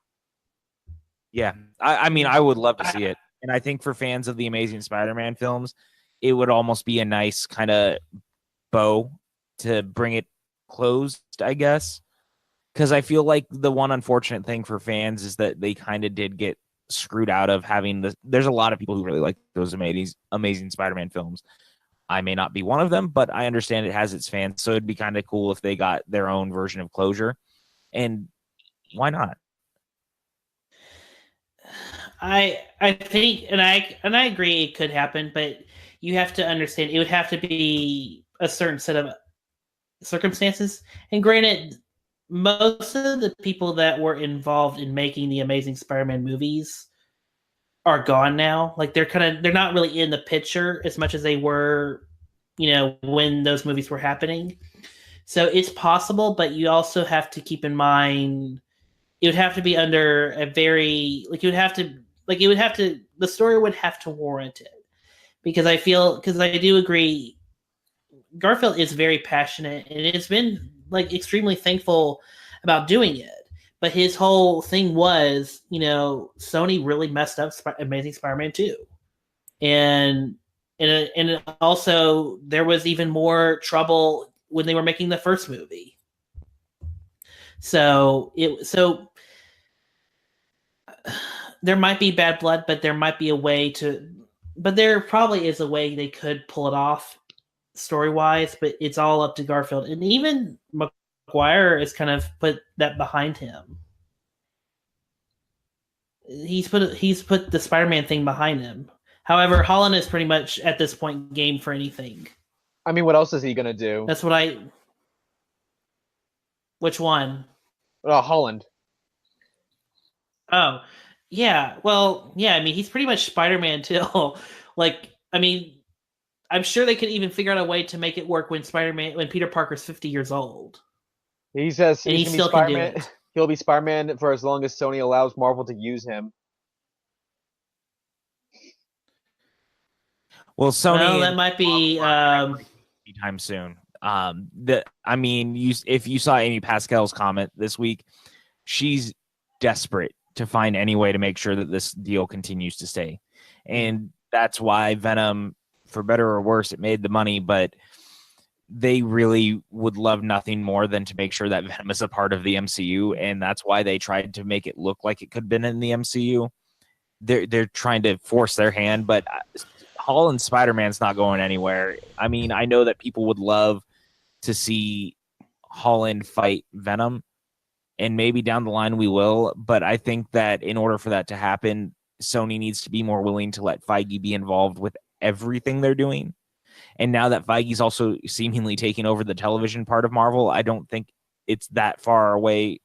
Yeah. I mean, I would love to see it. And I think for fans of the Amazing Spider-Man films, it would almost be a nice kind of bow to bring it closed, I guess. Because I feel like the one unfortunate thing for fans is that they kind of did get screwed out of having there's a lot of people who really like those amazing Spider-Man films. I may not be one of them, but I understand it has its fans, so it'd be kind of cool if they got their own version of closure. And why not? I think, and I agree it could happen, but you have to understand it would have to be a certain set of circumstances. And granted, most of the people that were involved in making the Amazing Spider-Man movies are gone now. Like they're not really in the picture as much as they were, when those movies were happening. So it's possible, but you also have to keep in mind it would have to be under a very the story would have to warrant it. Because I do agree Garfield is very passionate and it's been extremely thankful about doing it. But his whole thing was, Sony really messed up Amazing Spider-Man 2. And also there was even more trouble when they were making the first movie. So there might be bad blood, but there might be a way but there probably is a way they could pull it off story-wise, but it's all up to Garfield. And even Maguire has kind of put that behind him. He's put the Spider-Man thing behind him. However, Holland is pretty much at this point game for anything. I mean, what else is he gonna do? That's what Which one? Holland. Oh, yeah. Well, yeah. I mean, he's pretty much Spider-Man till I'm sure they could even figure out a way to make it work when Peter Parker's 50 years old. He says and he still can do it. He'll be Spider-Man for as long as Sony allows Marvel to use him. Well, Sony. Well, that might be anytime soon. If you saw Amy Pascal's comment this week, she's desperate to find any way to make sure that this deal continues to stay, and that's why Venom, for better or worse, it made the money, but they really would love nothing more than to make sure that Venom is a part of the MCU, and that's why they tried to make it look like it could have been in the MCU. They're trying to force their hand, but Holland's Spider-Man's not going anywhere. I mean, I know that people would love to see Holland fight Venom, and maybe down the line we will, but I think that in order for that to happen, Sony needs to be more willing to let Feige be involved with everything they're doing. And now that Feige's also seemingly taking over the television part of Marvel, I don't think it's that far away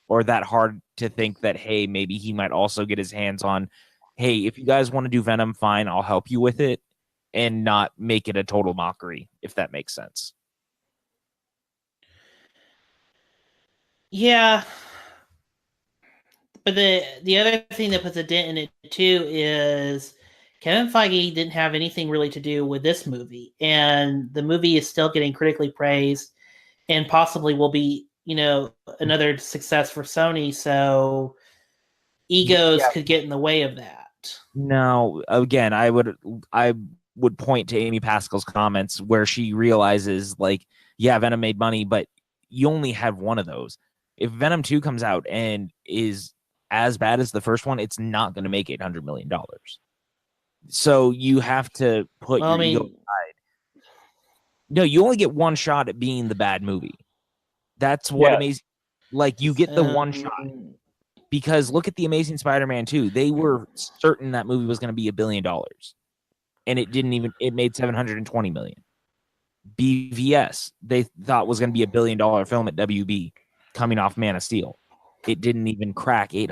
or that hard to think that, hey, maybe he might also get his hands on, hey, if you guys want to do Venom, fine, I'll help you with it, and not make it a total mockery, if that makes sense. Yeah. But the other thing that puts a dent in it too is Kevin Feige didn't have anything really to do with this movie, and the movie is still getting critically praised, and possibly will be, another success for Sony. So egos could get in the way of that. No, again, I would point to Amy Pascal's comments where she realizes, like, yeah, Venom made money, but you only have one of those. If Venom 2 comes out and is as bad as the first one, it's not going to make $800 million. So you have to put your ego aside. No, you only get one shot at being the bad movie. That's what amazing. Like, you get the one shot. Because look at the Amazing Spider-Man 2. They were certain that movie was going to be $1 billion. And it didn't even, it made $720 million. BVS, they thought was going to be $1 billion film at WB coming off Man of Steel. It didn't even crack it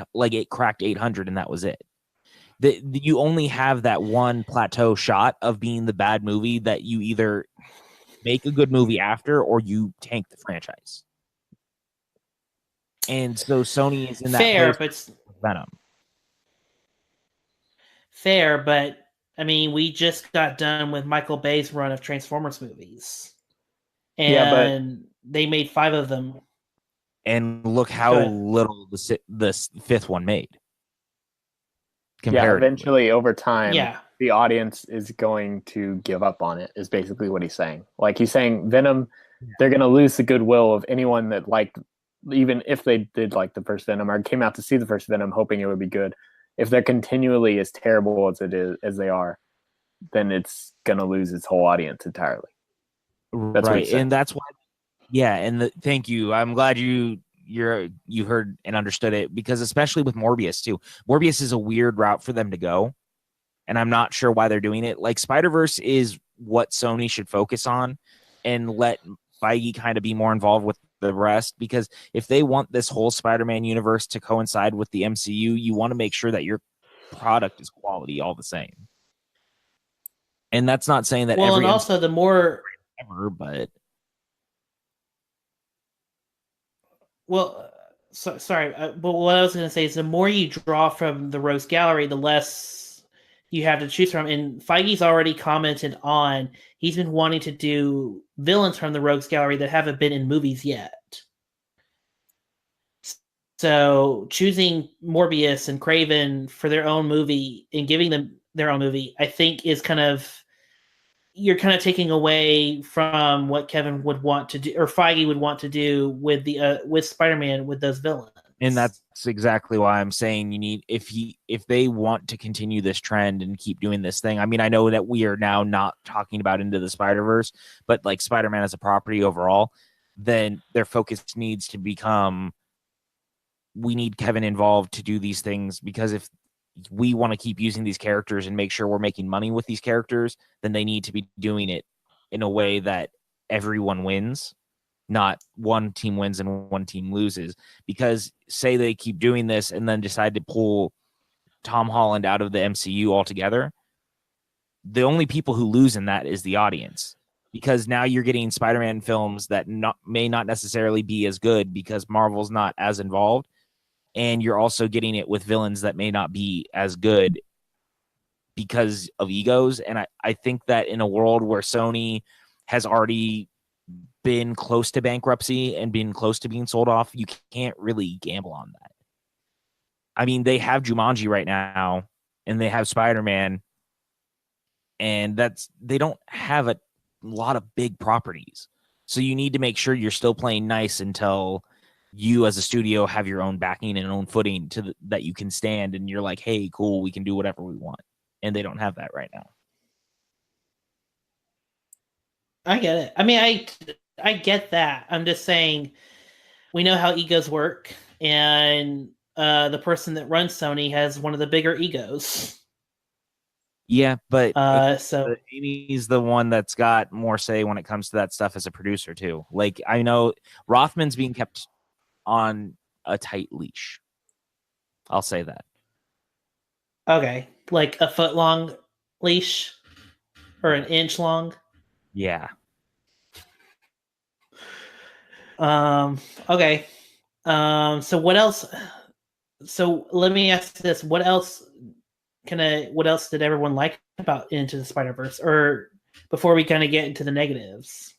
cracked 800 and that was it. You only have that one plateau shot of being the bad movie that you either make a good movie after or you tank the franchise. And so Sony is in that place with Venom. Fair, but I mean, we just got done with Michael Bay's run of Transformers movies. And they made 5 of them. And look how little the fifth one made. Yeah, eventually over time, the audience is going to give up on it, is basically what he's saying. Like, he's saying Venom, they're going to lose the goodwill of anyone that liked, even if they did like the first Venom or came out to see the first Venom hoping it would be good. If they're continually as terrible as they are, then it's going to lose its whole audience entirely. That's right. And that's why, thank you. I'm glad you heard and understood it, because especially with Morbius too. Morbius is a weird route for them to go, and I'm not sure why they're doing it. Like, Spider-Verse is what Sony should focus on and let Feige kind of be more involved with the rest, because if they want this whole Spider-Man universe to coincide with the MCU, you want to make sure that your product is quality all the same. And that's not saying that and also the more ever, but sorry, but what I was going to say is the more you draw from the Rogues Gallery, the less you have to choose from. And Feige's already commented on, he's been wanting to do villains from the Rogues Gallery that haven't been in movies yet. So choosing Morbius and Kraven for their own movie and giving them their own movie, I think is you're kind of taking away from what Kevin would want to do, or Feige would want to do with with Spider-Man with those villains. And that's exactly why I'm saying you need, if they want to continue this trend and keep doing this thing. I mean, I know that we are now not talking about Into the Spider-Verse, but like Spider-Man as a property overall, then their focus needs to become, we need Kevin involved to do these things, because if we want to keep using these characters and make sure we're making money with these characters, then they need to be doing it in a way that everyone wins, not one team wins and one team loses. Because say they keep doing this and then decide to pull Tom Holland out of the MCU altogether, the only people who lose in that is the audience, because now you're getting Spider-Man films that may not necessarily be as good because Marvel's not as involved. And you're also getting it with villains that may not be as good because of egos. And I think that in a world where Sony has already been close to bankruptcy and been close to being sold off, you can't really gamble on that. I mean, they have Jumanji right now, and they have Spider-Man, and they don't have a lot of big properties. So you need to make sure you're still playing nice until you as a studio have your own backing and own footing that you can stand, and you're like, hey, cool, we can do whatever we want. And they don't have that right now. I get it. I mean, I get that. I'm just saying, we know how egos work, and the person that runs Sony has one of the bigger egos. Yeah, but So Amy's the one that's got more say when it comes to that stuff as a producer too. Like I know Rothman's being kept on a tight leash. I'll say that. okay, like a foot long leash or an inch long. Yeah. Okay. So what else? So let me ask this: what else did everyone like about Into the Spider-Verse? Or before we kind of get into the negatives?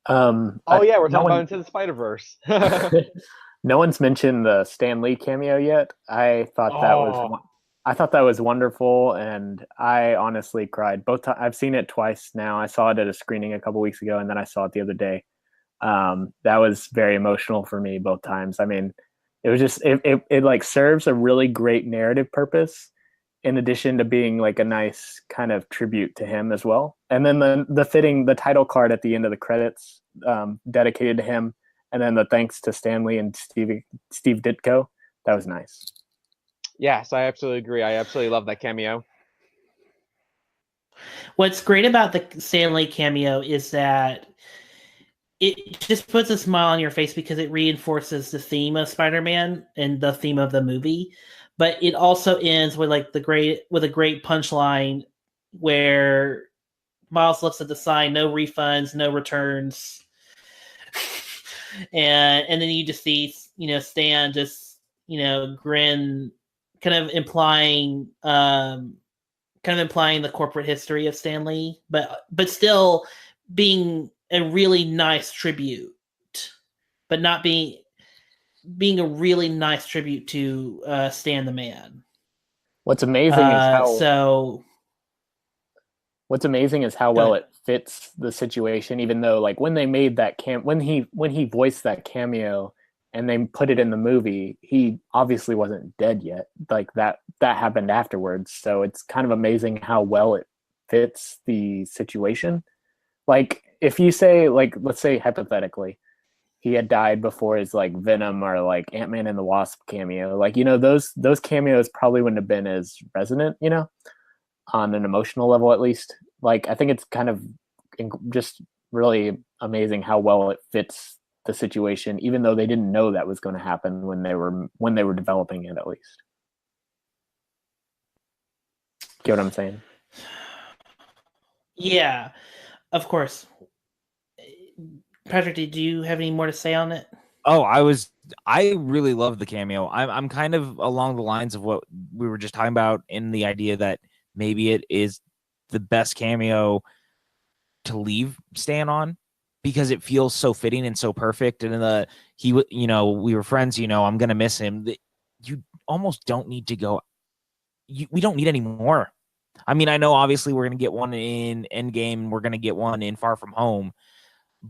Oh yeah, we're talking no about Into the Spider-Verse. No one's mentioned the Stan Lee cameo yet. I thought that was wonderful, and I honestly cried both times. I've seen it twice now. I saw it at a screening a couple weeks ago, and then I saw it the other day. That was very emotional for me both times. I mean, it was just it like serves a really great narrative purpose, in addition to being like a nice kind of tribute to him as well. And then the title card at the end of the credits, dedicated to him, and then the thanks to Stanley and Steve Ditko. That was nice. Yes, I absolutely agree. I absolutely love that cameo. What's great about the Stanley cameo is that it just puts a smile on your face because it reinforces the theme of Spider-Man and the theme of the movie. But it also ends with like a great punchline where Miles looks at the sign, no refunds, no returns. and then you just see, Stan just, grin, kind of implying the corporate history of Stanley, but still being a really nice tribute, but not being a really nice tribute to Stan the Man. What's amazing is how well it fits the situation, even though like when they made that when he voiced that cameo and they put it in the movie, he obviously wasn't dead yet. Like that happened afterwards. So it's kind of amazing how well it fits the situation. Like if you say, like, let's say hypothetically, he had died before his like Venom or like Ant-Man and the Wasp cameo, like, those cameos probably wouldn't have been as resonant, on an emotional level at least. Like I think it's kind of just really amazing how well it fits the situation, even though they didn't know that was going to happen when they were developing it, at least. Get what I'm saying? Yeah, of course. Patrick, did you have any more to say on it? Oh, I really love the cameo. I'm kind of along the lines of what we were just talking about, in the idea that maybe it is the best cameo to leave Stan on, because it feels so fitting and so perfect. And we were friends, I'm going to miss him. You almost don't need to go. We don't need any more. I mean, I know obviously we're going to get one in Endgame. We're going to get one in Far From Home,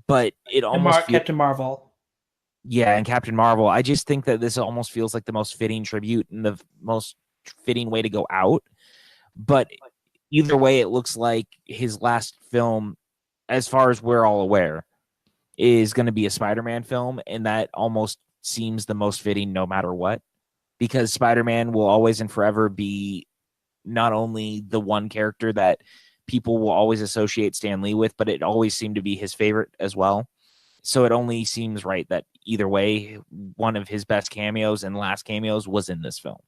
but it almost Captain Marvel. Yeah, and Captain Marvel. I just think that this almost feels like the most fitting tribute and the most fitting way to go out. But either way, it looks like his last film, as far as we're all aware, is going to be a Spider-Man film, and that almost seems the most fitting no matter what, because Spider-Man will always and forever be not only the one character that people will always associate Stan Lee with, but it always seemed to be his favorite as well. So it only seems right that either way, one of his best cameos and last cameos was in this film.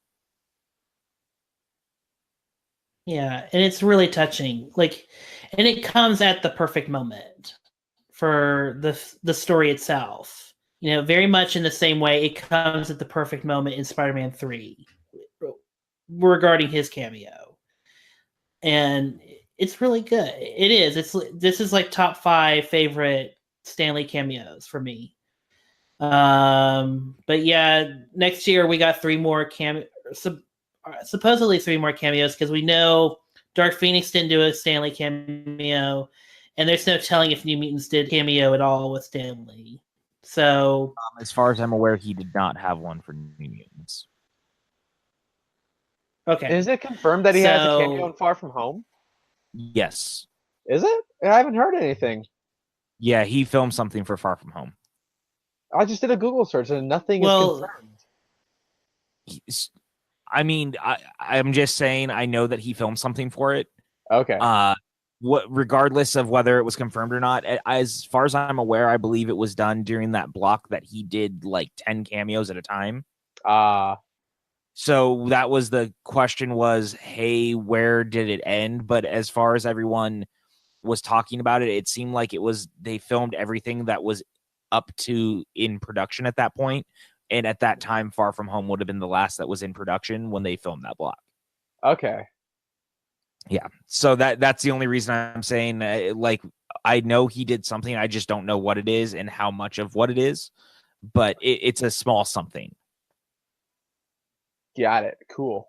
Yeah, and it's really touching. Like, and it comes at the perfect moment for the story itself. Very much in the same way it comes at the perfect moment in Spider-Man 3 regarding his cameo. And it's really good. It is. This is like top 5 favorite Stanley cameos for me. But yeah, next year we got 3 more supposedly 3 more cameos, because we know Dark Phoenix didn't do a Stanley cameo, and there's no telling if New Mutants did cameo at all with Stanley. So, as far as I'm aware, he did not have one for New Mutants. Okay. Is it confirmed that he has a cameo in Far From Home? Yes. Is it? I haven't heard anything. Yeah, he filmed something for Far From Home. I just did a Google search and nothing is confirmed. I mean, I'm just saying, I know that he filmed something for it. Okay. Regardless of whether it was confirmed or not, as far as I'm aware, I believe it was done during that block that he did like 10 cameos at a time. So that was the question was, hey, where did it end? But as far as everyone was talking about it, it seemed like they filmed everything that was up to in production at that point. And at that time, Far From Home would have been the last that was in production when they filmed that block. Okay. Yeah. So that's the only reason I'm saying, like, I know he did something. I just don't know what it is and how much of what it is, but it's a small something. Got it. Cool.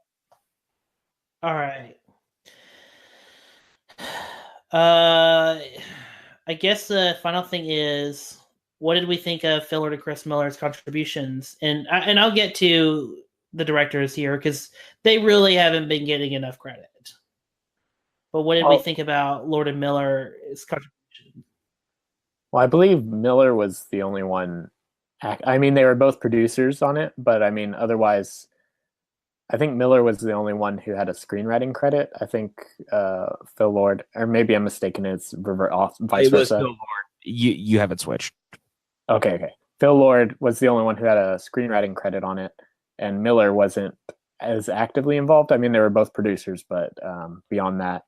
All right. I guess the final thing is, what did we think of Phil Lord and Chris Miller's contributions? And I'll get to the directors here because they really haven't been getting enough credit. But what did we think about Lord and Miller's contribution? Well, I believe Miller was the only one. I mean, they were both producers on it, but I mean, otherwise, I think Miller was the only one who had a screenwriting credit. I think Phil Lord, or maybe I'm mistaken, it's vice versa. Phil Lord. You have it switched. Okay. Phil Lord was the only one who had a screenwriting credit on it, and Miller wasn't as actively involved. I mean, they were both producers, but beyond that.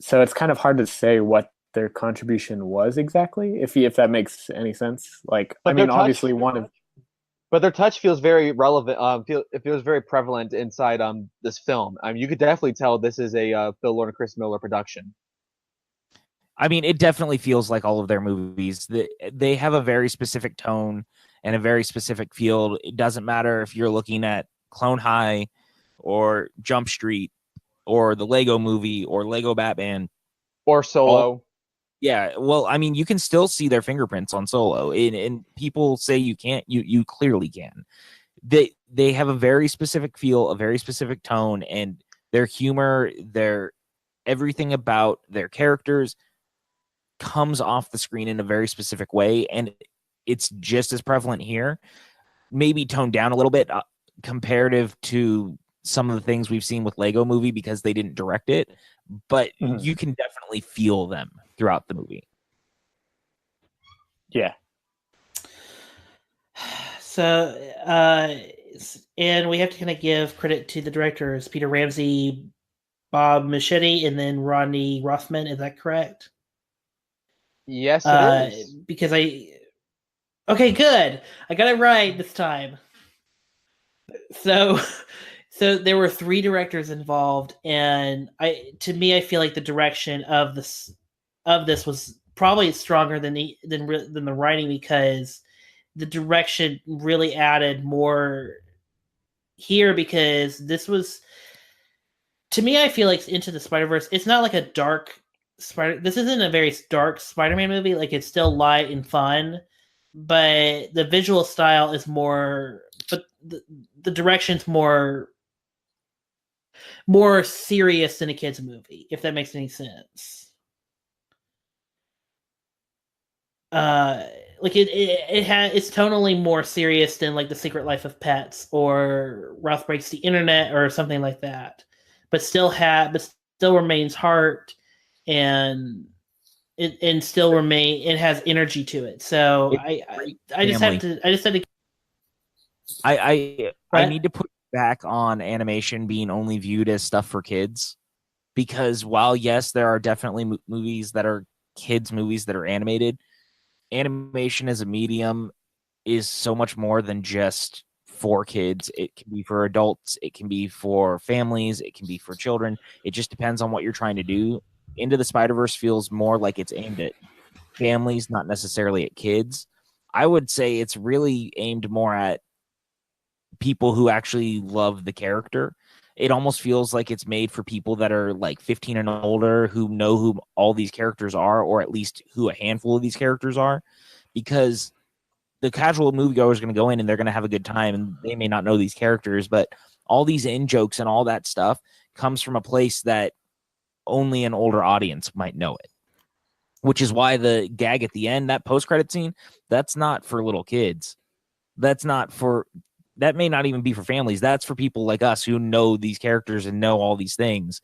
So it's kind of hard to say what their contribution was exactly, if that makes any sense. Like, But I mean, obviously one of... But their touch feels very relevant. It feels very prevalent inside this film. You could definitely tell this is a Phil Lord and Chris Miller production. I mean, it definitely feels like all of their movies. They have a very specific tone and a very specific feel. It doesn't matter if you're looking at Clone High or Jump Street or the Lego Movie or Lego Batman. Or Solo. Yeah, well, I mean, you can still see their fingerprints on Solo, and people say you can't. You clearly can. They have a very specific feel, a very specific tone, and their humor, their everything about their characters comes off the screen in a very specific way, and it's just as prevalent here. Maybe toned down a little bit comparative to some of the things we've seen with Lego Movie because they didn't direct it, but you can definitely feel them throughout the movie. Yeah. So, and we have to kind of give credit to the directors, Peter Ramsey, Bob Machete, and then Rodney Rothman. Is that correct? Yes, it is. Because okay, good. I got it right this time. So there were 3 directors involved, and to me, I feel like the direction of this was probably stronger than the writing, because the direction really added more here, because this was, to me, I feel like Into the Spider-Verse, it's not like a dark this isn't a very dark Spider-Man movie. Like, it's still light and fun, but the visual style is more, but the direction's more serious than a kid's movie, if that makes any sense. Like it's tonally more serious than like The Secret Life of Pets or Ralph Breaks the Internet or something like that, but still remains heart, and it still it has energy to it. So I just had to I need to put back on animation being only viewed as stuff for kids, because while yes, there are definitely movies that are kids movies that are animated, animation as a medium is so much more than just for kids. It can be for adults, it can be for families, it can be for children. It just depends on what you're trying to do. Into the Spider-Verse feels more like it's aimed at families, not necessarily at kids. I would say it's really aimed more at people who actually love the character. It almost feels like it's made for people that are like 15 and older, who know who all these characters are, or at least who a handful of these characters are, because the casual moviegoer is going to go in and they're going to have a good time, and they may not know these characters, but all these in-jokes and all that stuff comes from a place that only an older audience might know it, which is why the gag at the end, that post-credit scene, that's not for little kids. That's not for that may not even be for families. That's for people like us who know these characters and know all these things.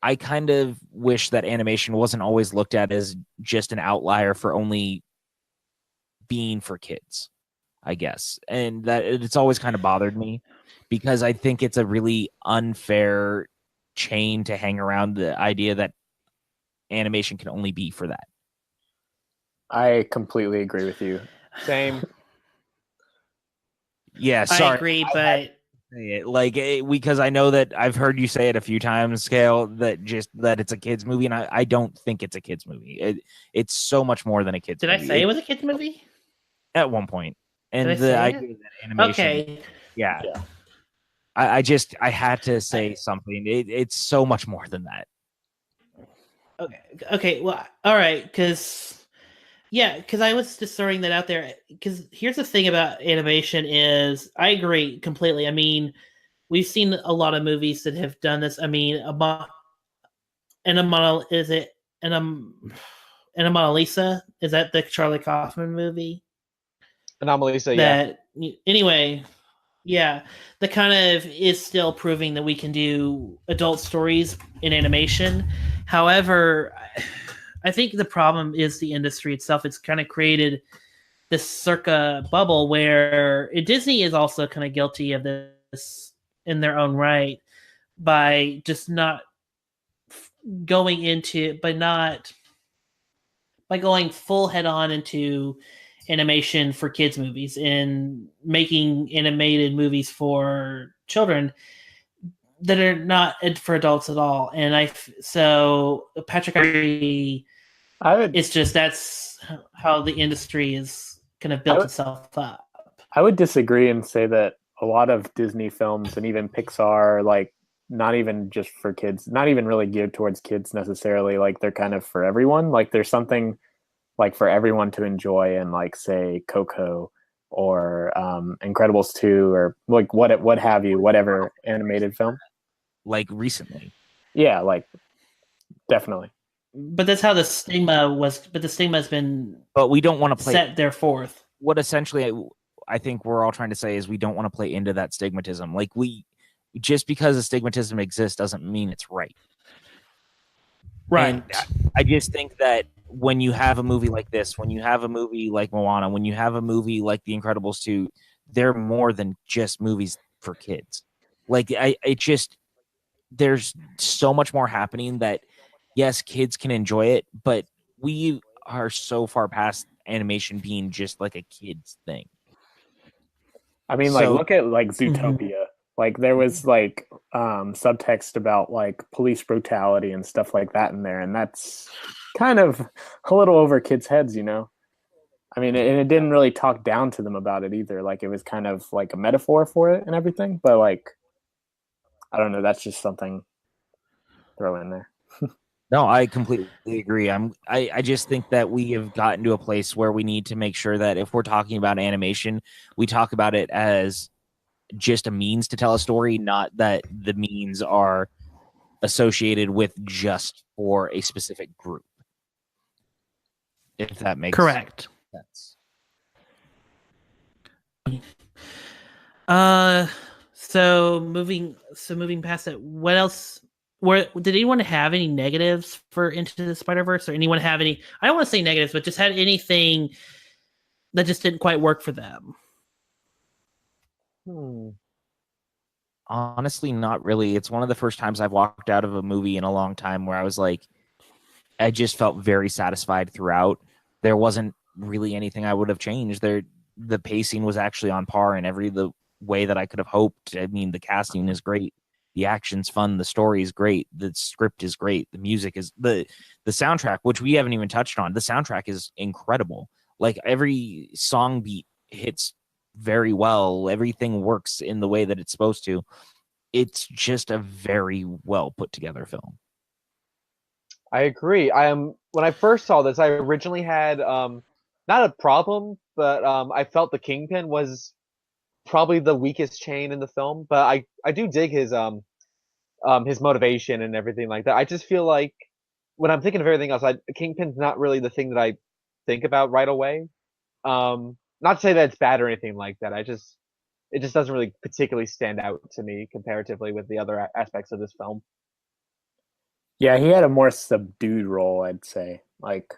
I kind of wish that animation wasn't always looked at as just an outlier for only being for kids, I guess. And that it's always kind of bothered me because I think it's a really unfair chain to hang around the idea that animation can only be for that. I completely agree with you. Same. Yeah, sorry. I agree, but because I know that I've heard you say it a few times, Scale, that it's a kids movie, and I don't think it's a kids movie. It's so much more than a kids movie. Did I say it was a kids movie? At one point. And Did I the say idea it? that animation, Okay. yeah. I had to say something. It's so much more than that. Okay. Well, all right. Because I was just throwing that out there. Because here's the thing about animation is I agree completely. I mean, we've seen a lot of movies that have done this. I mean, Anomalisa? Is that the Charlie Kaufman movie? Anomalisa, yeah. Anyway, yeah, that kind of is still proving that we can do adult stories in animation. However, I think the problem is the industry itself. It's kind of created this circa bubble where Disney is also kind of guilty of this in their own right by just not going into, by going full head on into animation for kids movies and making animated movies for children that are not for adults at all. And so Patrick, it's just that's how the industry is kind of built itself up. I would disagree and say that a lot of Disney films and even Pixar, like not even just for kids, not even really geared towards kids necessarily. Like they're kind of for everyone. Like there's something like for everyone to enjoy in, like say Coco or Incredibles 2 or like what have you, whatever animated film. Like recently. Yeah, like definitely. But that's how the stigma was. But the stigma has been. But we don't want to play set there forth. What essentially I think we're all trying to say is we don't want to play into that stigmatism. Like just because a stigmatism exists doesn't mean it's right. Right. And I just think that when you have a movie like this, when you have a movie like Moana, when you have a movie like The Incredibles 2, they're more than just movies for kids. Like there's so much more happening that yes, kids can enjoy it, but we are so far past animation being just like a kid's thing. I mean, like look at like Zootopia. Like there was like subtext about like police brutality and stuff like that in there, and that's kind of a little over kids' heads, you know. I mean, and it didn't really talk down to them about it either. Like it was kind of like a metaphor for it and everything. But like, I don't know. That's just something to throw in there. No, I completely agree. I just think that we have gotten to a place where we need to make sure that if we're talking about animation, we talk about it as just a means to tell a story, not that the means are associated with just for a specific group. If that makes correct sense. So moving past it, what else? Did anyone have any negatives for Into the Spider-Verse, or anyone have any? I don't want to say negatives, but just had anything that just didn't quite work for them? Honestly, not really. It's one of the first times I've walked out of a movie in a long time where I was like, I just felt very satisfied throughout. There wasn't really anything I would have changed. The pacing was actually on par in the way that I could have hoped. I mean, the casting is great. The action's fun. The story is great. The script is great. The music is the soundtrack, which we haven't even touched on. The soundtrack is incredible. Like every song beat hits very well. Everything works in the way that it's supposed to. It's just a very well put together film. I agree. When I first saw this, I originally had not a problem, but I felt the Kingpin was probably the weakest chain in the film. But I do dig his motivation and everything like that. I just feel like when I'm thinking of everything else, Kingpin's not really the thing that I think about right away. Not to say that it's bad or anything like that. it just doesn't really particularly stand out to me comparatively with the other aspects of this film. Yeah, he had a more subdued role, I'd say. Like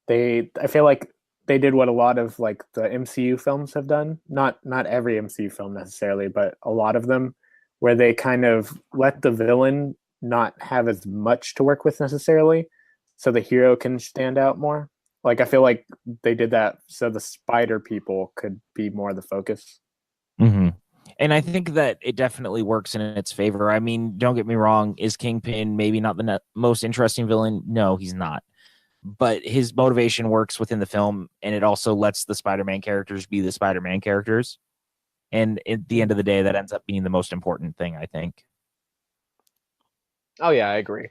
I feel like they did what a lot of like the MCU films have done. Not every MCU film necessarily, but a lot of them, where they kind of let the villain not have as much to work with necessarily, so the hero can stand out more. Like I feel like they did that so the spider people could be more the focus. Mm-hmm. And I think that it definitely works in its favor. I mean, don't get me wrong. Is Kingpin maybe not the most interesting villain? No, he's not. But his motivation works within the film, and it also lets the Spider-Man characters be the Spider-Man characters. And at the end of the day, that ends up being the most important thing, I think. Oh yeah, I agree.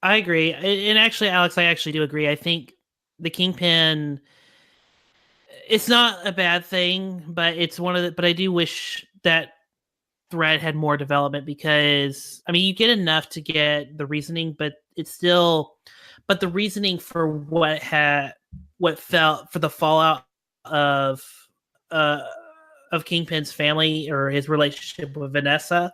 I agree. And actually, Alex, I actually do agree. I think the Kingpin, it's not a bad thing, but it's one of the, but I do wish that thread had more development because, I mean, you get enough to get the reasoning, but it's still, but the reasoning for what felt for the fallout of Kingpin's family or his relationship with Vanessa,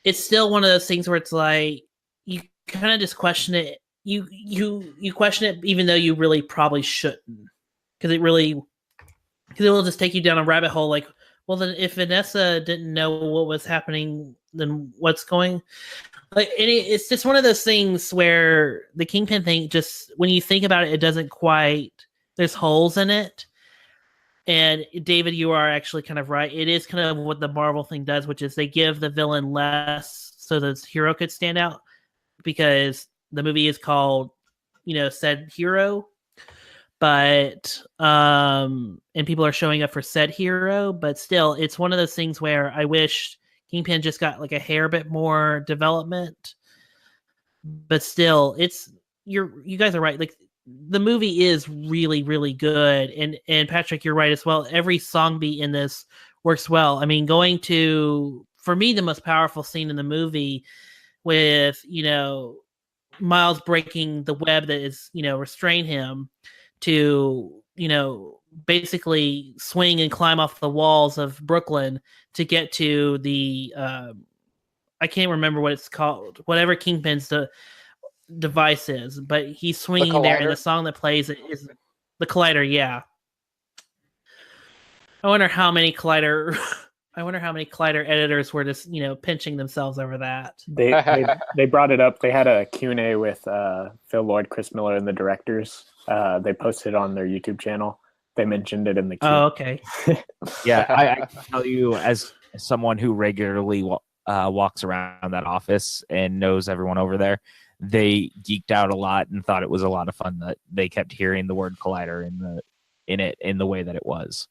it's still one of those things where it's like, you kind of just question it. You question it even though you really probably shouldn't, because it will just take you down a rabbit hole. Like, well, then if Vanessa didn't know what was happening, then what's going? Like, it's just one of those things where the Kingpin thing, just when you think about it, it doesn't quite. There's holes in it. And David, you are actually kind of right. It is kind of what the Marvel thing does, which is they give the villain less so the hero could stand out, because the movie is called, said hero, but and people are showing up for said hero, but still, it's one of those things where I wish Kingpin just got like a hair bit more development, but still, you guys are right. Like, the movie is really, really good, and Patrick, you're right as well. Every song beat in this works well. I mean, going to, for me, the most powerful scene in the movie with, Miles breaking the web that is, restrain him to, basically swing and climb off the walls of Brooklyn to get to the, I can't remember what it's called, whatever Kingpin's device is, but he's swinging there, and the song that plays is the Collider. Yeah. I wonder how many Collider editors were just, pinching themselves over that. They brought it up. They had a Q&A with Phil Lord, Chris Miller, and the directors. They posted it on their YouTube channel. They mentioned it in the Q&A. Oh, okay. Yeah, I can tell you, as someone who regularly walks around that office and knows everyone over there, they geeked out a lot and thought it was a lot of fun that they kept hearing the word Collider in the way that it was.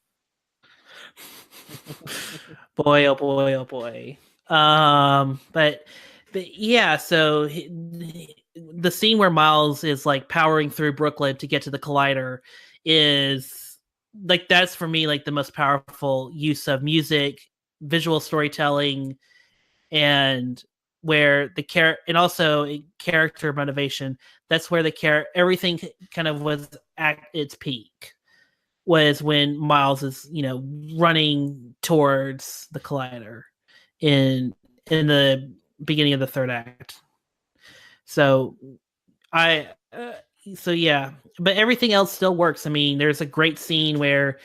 Boy, oh boy, oh boy. But yeah, so the scene where Miles is like powering through Brooklyn to get to the Collider is like, that's for me like the most powerful use of music, visual storytelling, and where the and also character motivation. That's where everything kind of was at its peak, was when Miles is, running towards the Collider in the beginning of the third act. So yeah, but everything else still works. I mean, there's a great scene where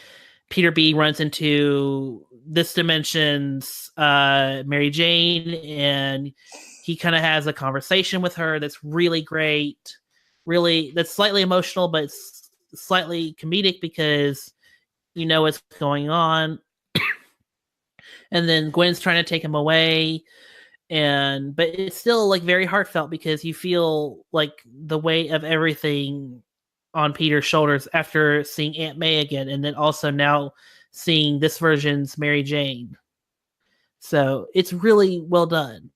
Peter B runs into this dimension's Mary Jane, and he kind of has a conversation with her that's really great, that's slightly emotional, but it's slightly comedic because what's going on. And then Gwen's trying to take him away, but it's still like very heartfelt because you feel like the weight of everything on Peter's shoulders after seeing Aunt May again, and then also now seeing this version's Mary Jane. So it's really well done.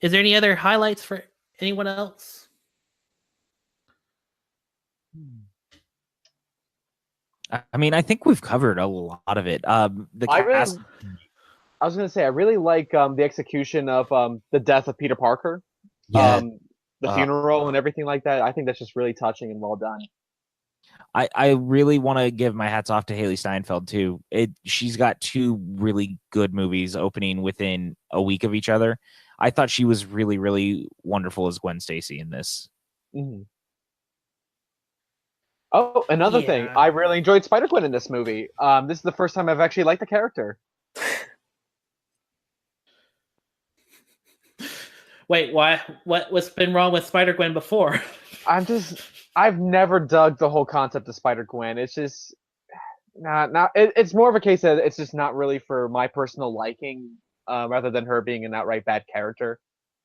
Is there any other highlights for anyone else? I mean, I think we've covered a lot of it. I was going to say, I really like the execution of the death of Peter Parker, Yeah. the funeral and everything like that. I think that's just really touching and well done. I really want to give my hats off to Haley Steinfeld too. She's got 2 really good movies opening within a week of each other. I thought she was really, really wonderful as Gwen Stacy in this. Mm-hmm. Oh, another thing, Yeah. I really enjoyed Spider-Gwen in this movie. This is the first time I've actually liked the character. Wait, why? What's been wrong with Spider-Gwen before? I've never dug the whole concept of Spider-Gwen. It's just not. It's more of a case that it's just not really for my personal liking, rather than her being an outright bad character.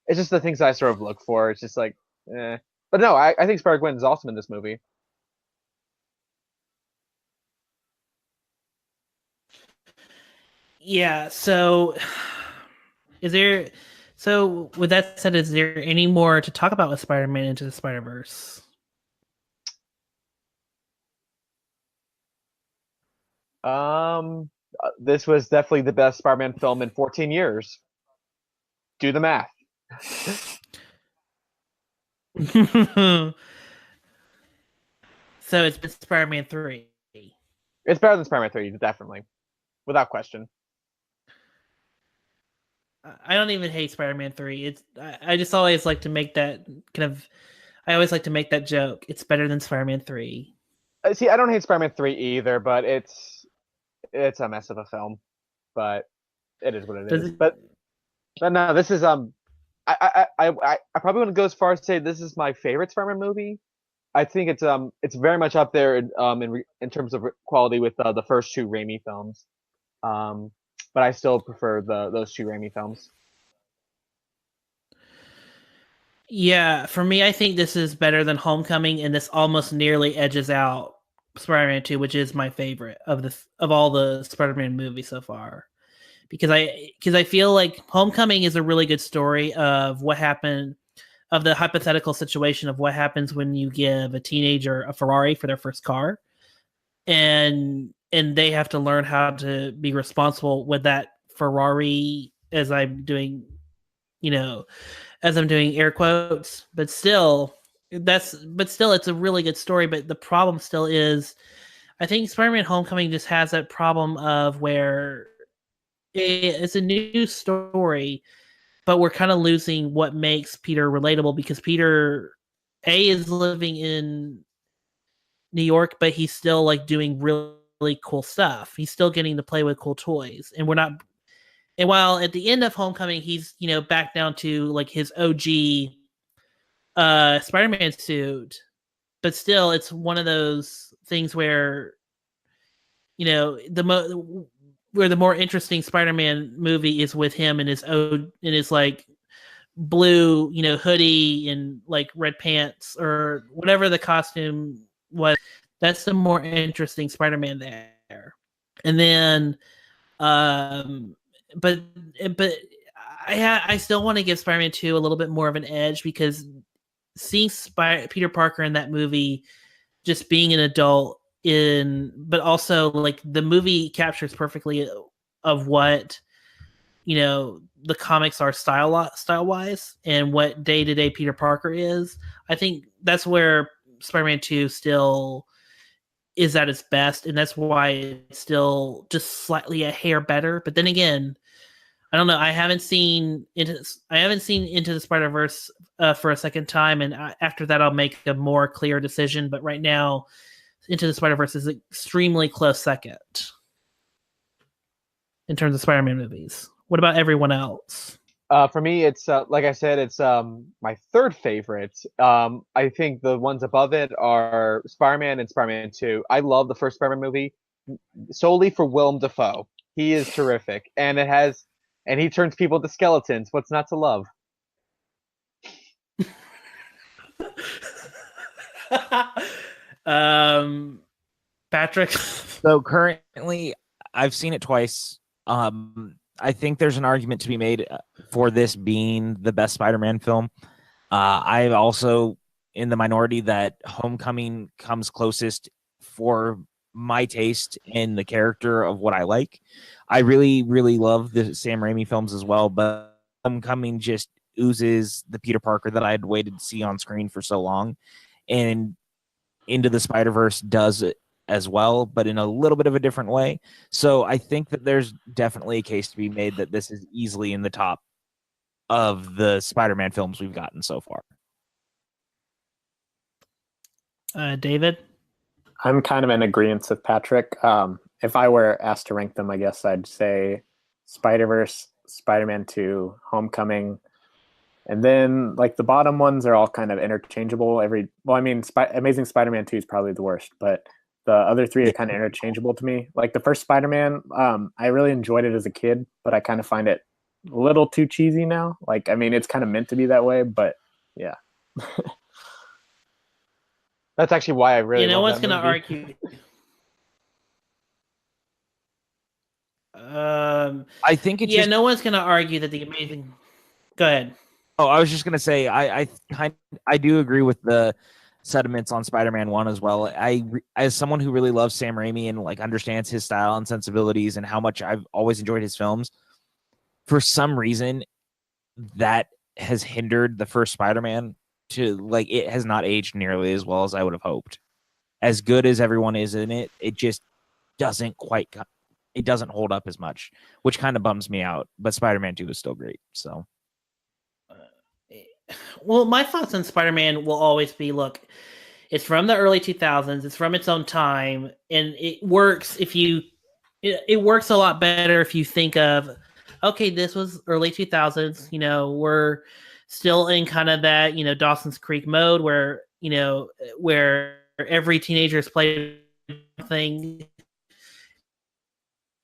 It's just the things I sort of look for. It's just like, eh. But no, I think Spider-Gwen is awesome in this movie. Yeah, so with that said, is there any more to talk about with Spider-Man Into the Spider-Verse? This was definitely the best Spider-Man film in 14 years. Do the math. So it's been Spider-Man 3. It's better than Spider-Man 3, definitely, without question. I don't even hate Spider-Man 3. I just always like to make that I always like to make that joke. It's better than Spider-Man 3. See, I don't hate Spider-Man 3 either, but it's a mess of a film. But it is what it is. But no, this is I probably want to go as far as to say this is my favorite Spider-Man movie. I think it's very much up there in terms of quality with the first 2 Raimi films. But I still prefer those 2 Raimi films. Yeah, for me, I think this is better than Homecoming, and this almost nearly edges out Spider-Man 2, which is my favorite of all the Spider-Man movies so far. Because I feel like Homecoming is a really good story of what happened, of the hypothetical situation of what happens when you give a teenager a Ferrari for their first car, and they have to learn how to be responsible with that Ferrari, as I'm doing air quotes, but still it's a really good story. But the problem still is, I think Spider-Man Homecoming just has that problem of where it's a new story, but we're kind of losing what makes Peter relatable, because Peter is living in New York, but he's still like doing really, really cool stuff. He's still getting to play with cool toys, and while at the end of Homecoming he's back down to like his OG Spider-Man suit, but still it's one of those things where where the more interesting Spider-Man movie is with him in his like blue hoodie and like red pants or whatever the costume was. That's the more interesting Spider-Man there. And then but I still want to give Spider-Man 2 a little bit more of an edge, because seeing Peter Parker in that movie just being an adult, but also like the movie captures perfectly of what the comics are style wise and what day-to-day Peter Parker is. I think that's where Spider-Man 2 still is at its best, and that's why it's still just slightly a hair better. But then again, I don't know. I haven't seen Into the Spider-Verse for a second time, and after that, I'll make a more clear decision. But right now, Into the Spider-Verse is an extremely close second in terms of Spider-Man movies. What about everyone else? For me, it's like I said, it's my third favorite. I think the ones above it are Spider-Man and Spider-Man 2. I love the first Spider-Man movie solely for Willem Dafoe. He is terrific, and he turns people into skeletons. What's not to love? Patrick. So currently, I've seen it twice. I think there's an argument to be made for this being the best Spider-Man film. I'm also in the minority that Homecoming comes closest for my taste in the character of what I like. I really, really love the Sam Raimi films as well, but Homecoming just oozes the Peter Parker that I had waited to see on screen for so long. And Into the Spider-Verse does it as well, but in a little bit of a different way. So I think that there's definitely a case to be made that this is easily in the top of the Spider-Man films we've gotten so far. David? I'm kind of in agreement with Patrick. If I were asked to rank them, I guess I'd say Spider-Verse, Spider-Man 2, Homecoming, and then like the bottom ones are all kind of interchangeable. Amazing Spider-Man 2 is probably the worst, but the other three are kind of interchangeable to me. Like the first Spider-Man, I really enjoyed it as a kid, but I kind of find it a little too cheesy now. Like, I mean, it's kind of meant to be that way, but yeah. That's actually why I really. No love one's that going to movie. argue. I think it's no one's going to argue that the amazing. Go ahead. Oh, I was just gonna say I do agree with the sentiments on Spider-Man 1 as well. As someone who really loves Sam Raimi and like understands his style and sensibilities and how much I've always enjoyed his films, for some reason that has hindered the first Spider-Man to like it has not aged nearly as well as I would have hoped. As good as everyone is in it, it just doesn't hold up as much, which kind of bums me out. But Spider-Man 2 is still great. So well, my thoughts on Spider-Man will always be, look, it's from the early 2000s, it's from its own time, and it works it works a lot better if you think of, okay, this was early 2000s, we're still in kind of that, Dawson's Creek mode where, where every teenager is playing thing.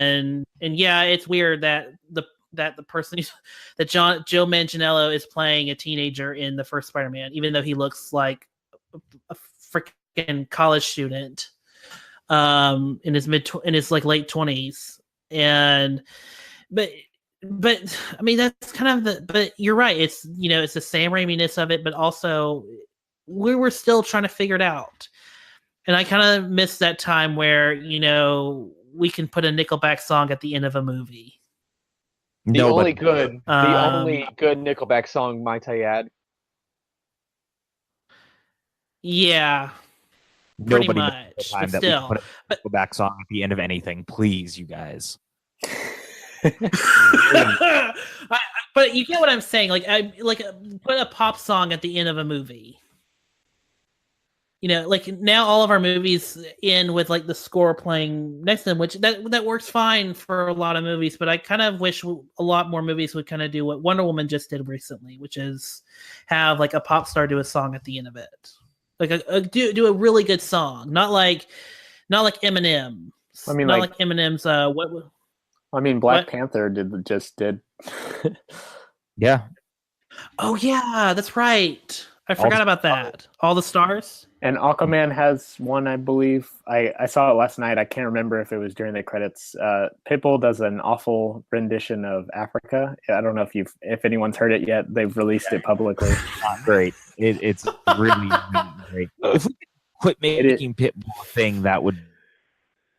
And yeah, it's weird that the person that Joe Manganiello is playing a teenager in the first Spider-Man, even though he looks like a freaking college student in his like late 20s. And but I mean that's kind of but you're right, it's it's the Sam Raimi-ness of it, but also we were still trying to figure it out. And I kind of miss that time where we can put a Nickelback song at the end of a movie. The only good Nickelback song, might I add. Yeah, pretty much. But still, put a Nickelback song at the end of anything, please, you guys. But you get what I'm saying. Put a pop song at the end of a movie. Like now all of our movies end with like the score playing next to them, which that works fine for a lot of movies. But I kind of wish a lot more movies would kind of do what Wonder Woman just did recently, which is have like a pop star do a song at the end of it, like do a really good song, not like Eminem. I mean, not like Eminem's. What? I mean, Black Panther did. Yeah. Oh yeah, that's right. I forgot about that. All the stars. And Aquaman has one, I believe. I saw it last night. I can't remember if it was during the credits. Pitbull does an awful rendition of Africa. I don't know if anyone's heard it yet. They've released it publicly. Great. It's really, really great. If we could quit making Pitbull a thing, that would be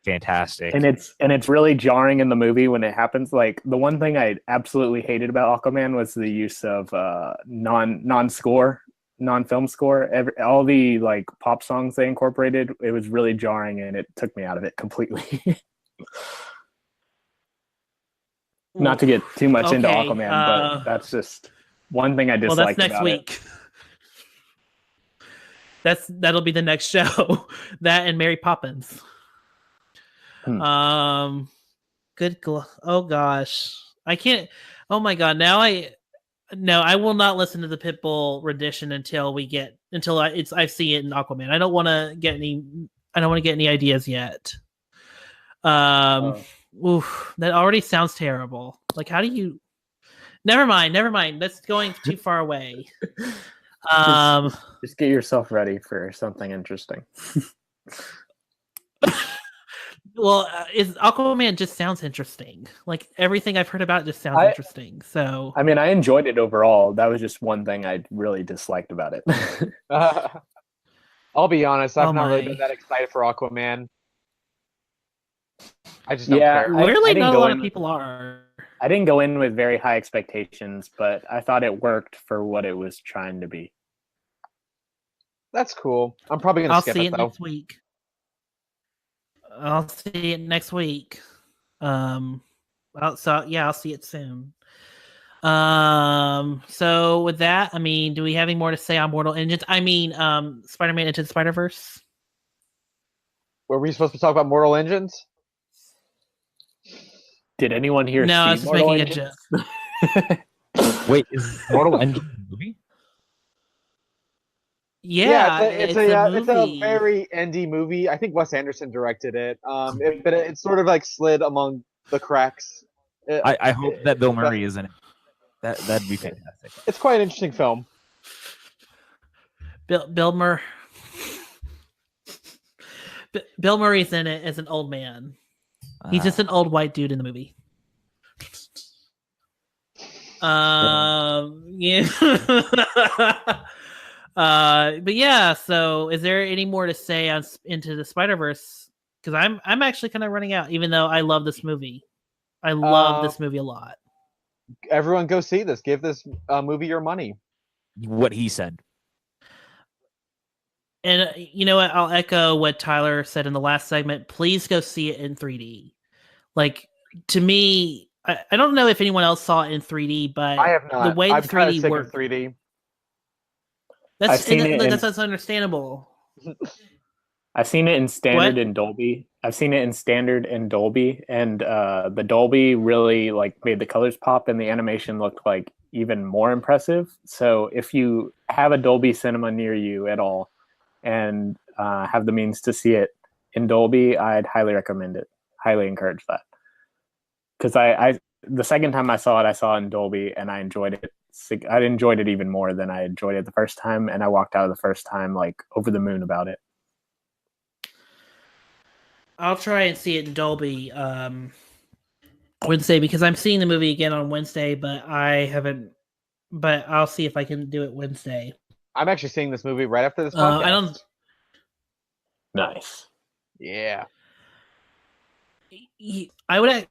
fantastic. And it's really jarring in the movie when it happens. Like the one thing I absolutely hated about Aquaman was the use of non-film score. All the like pop songs they incorporated, it was really jarring and it took me out of it completely. Not to get too much into Aquaman, but that's just one thing I disliked. Well, that's next week. That'll be the next show. That and Mary Poppins. Oh gosh, I can't. Oh my god, No, I will not listen to the Pitbull rendition until I see it in Aquaman. I don't want to get any ideas yet. Oof, that already sounds terrible. Like, how do you? Never mind. That's going too far away. Just get yourself ready for something interesting. Well, Aquaman just sounds interesting. Like everything I've heard about it just sounds interesting. So I mean, I enjoyed it overall. That was just one thing I really disliked about it. I'll be honest, I've not really been that excited for Aquaman. I just don't care. Clearly, not a lot of people are. I didn't go in with very high expectations, but I thought it worked for what it was trying to be. That's cool. I'm probably gonna I'll skip see it it though. next week. I'll see it next week. I'll see it soon. So with that, I mean, do we have any more to say on Mortal Engines? I mean, Spider-Man Into the Spider-Verse. Were we supposed to talk about Mortal Engines? Did anyone here No, I was see just Mortal making a Engines? joke. Wait, is Mortal Engines a movie? Yeah, it's movie. a very indie movie. I think Wes Anderson directed it. But it sort of like slid among the cracks. I hope that Bill Murray is in it. That'd be fantastic. It's quite an interesting film. Bill Murray's in it as an old man. He's just an old white dude in the movie. Yeah. But yeah. So, is there any more to say on Into the Spider-Verse? Because I'm actually kind of running out, even though I love this movie. I love this movie a lot. Everyone, go see this. Give this movie your money. What he said. And you know what? I'll echo what Tyler said in the last segment. Please go see it in 3D. Like, to me, I don't know if anyone else saw it in 3D, but I have not. The way I'm the kind of 3D sick works. of 3D. That's understandable. I've seen it in standard and Dolby. I've seen it in standard and Dolby, and the Dolby really like made the colors pop, and the animation looked like even more impressive. So if you have a Dolby cinema near you at all, and have the means to see it in Dolby, I'd highly recommend it. Highly encourage that. Because I the second time I saw it in Dolby, and I enjoyed it. I enjoyed it even more than I enjoyed it the first time, and I walked out of the first time like over the moon about it. I'll try and see it in Dolby Wednesday, because I'm seeing the movie again on Wednesday, but I haven't. But I'll see if I can do it Wednesday. I'm actually seeing this movie right after this podcast. I don't. Nice. Yeah. I would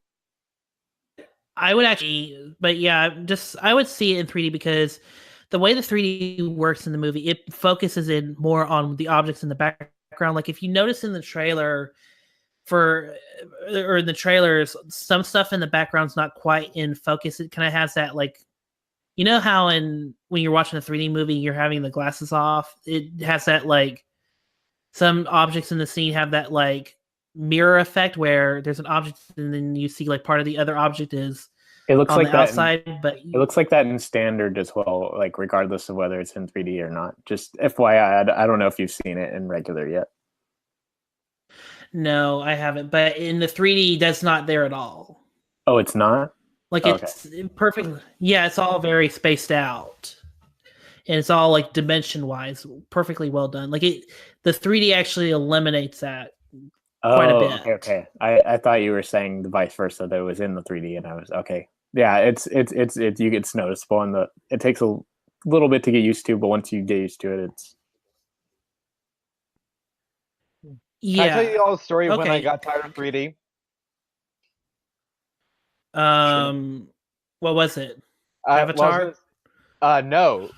actually, but yeah, I would see it in 3D, because the way the 3D works in the movie, it focuses in more on the objects in the background. Like if you notice in the trailer or in the trailers, some stuff in the background's not quite in focus. It kind of has that, like, you know how when you're watching a 3D movie, you're having the glasses off. It has that, like, some objects in the scene have that like mirror effect where there's an object and then you see like part of the other object is it looks on like the that outside. But it looks like that in standard as well, like regardless of whether it's in 3D or not. Just FYI, I don't know if you've seen it in regular yet. No, I haven't. But in the 3D, that's not there at all. Oh, it's not? Like it's perfect. Yeah, it's all very spaced out. And it's all like dimension wise, perfectly well done. Like the 3D actually eliminates that quite a bit. Okay. I thought you were saying the vice versa, that it was in the 3D, and I was okay. Yeah, it's noticeable, and it takes a little bit to get used to, but once you get used to it, it's. Yeah. Can I tell you all the story of when I got tired of 3D? What was it? Avatar? No.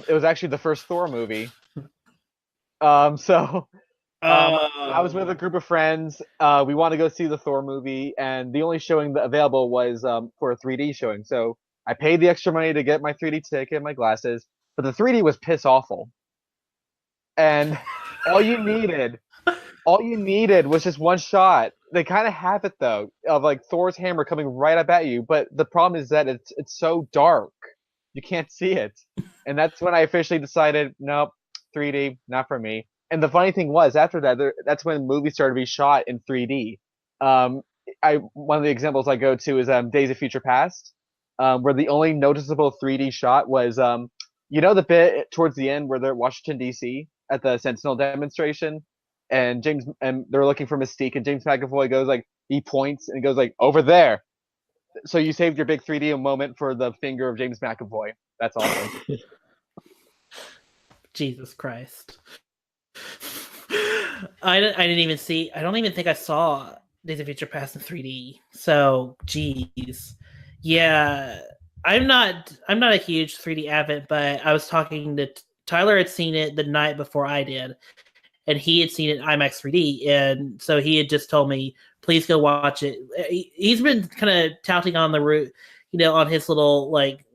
It was actually the first Thor movie. I was with a group of friends. We wanted to go see the Thor movie, and the only showing that available was for a 3D showing. So I paid the extra money to get my 3D ticket and my glasses, but the 3D was piss awful. And all you needed was just one shot. They kind of have it though, of like Thor's hammer coming right up at you, but the problem is that it's so dark. You can't see it. And that's when I officially decided, nope, 3D, not for me. And the funny thing was, after that, that's when movies started to be shot in 3D. One of the examples I go to is Days of Future Past, where the only noticeable 3D shot was, you know, the bit towards the end where they're at Washington, D.C. at the Sentinel demonstration, and they're looking for Mystique, and James McAvoy goes like, he points and he goes like, over there. So you saved your big 3D moment for the finger of James McAvoy. That's awesome. Jesus Christ. I didn't even see. I don't even think I saw Days of Future Past in 3D. So, geez, yeah, I'm not a huge 3D advent, but I was talking to Tyler had seen it the night before I did, and he had seen it in IMAX 3D, and so he had just told me, please go watch it. He's been kind of touting on the route, on his little like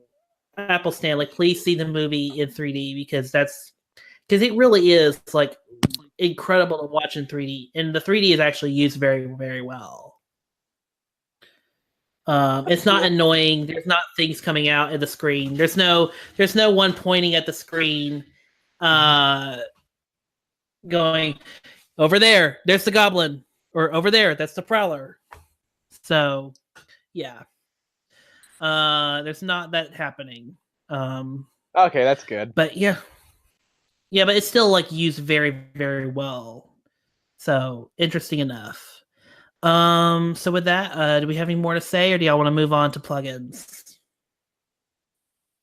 Apple stand, like, please see the movie in 3D because it really is like incredible to watch in 3D, and the 3D is actually used very, very well. It's not annoying. There's not things coming out of the screen. There's no one pointing at the screen, going, over there, there's the goblin, or over there, that's the prowler. So, yeah, there's not that happening. Okay, that's good. But yeah, but it's still like used very, very well. So interesting enough. So with that, do we have any more to say, or do y'all want to move on to plugins?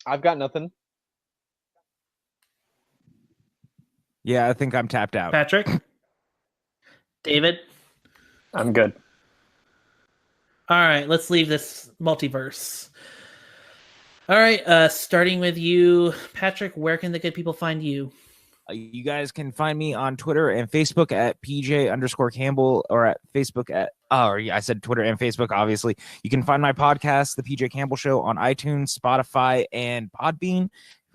I've got nothing. Yeah, I think I'm tapped out. Patrick? David? I'm good. All right, let's leave this multiverse. All right, starting with you, Patrick, where can the good people find you? You guys can find me on Twitter and Facebook at PJ_Campbell, or at Facebook at, I said Twitter and Facebook, obviously. You can find my podcast, The PJ Campbell Show, on iTunes, Spotify, and Podbean.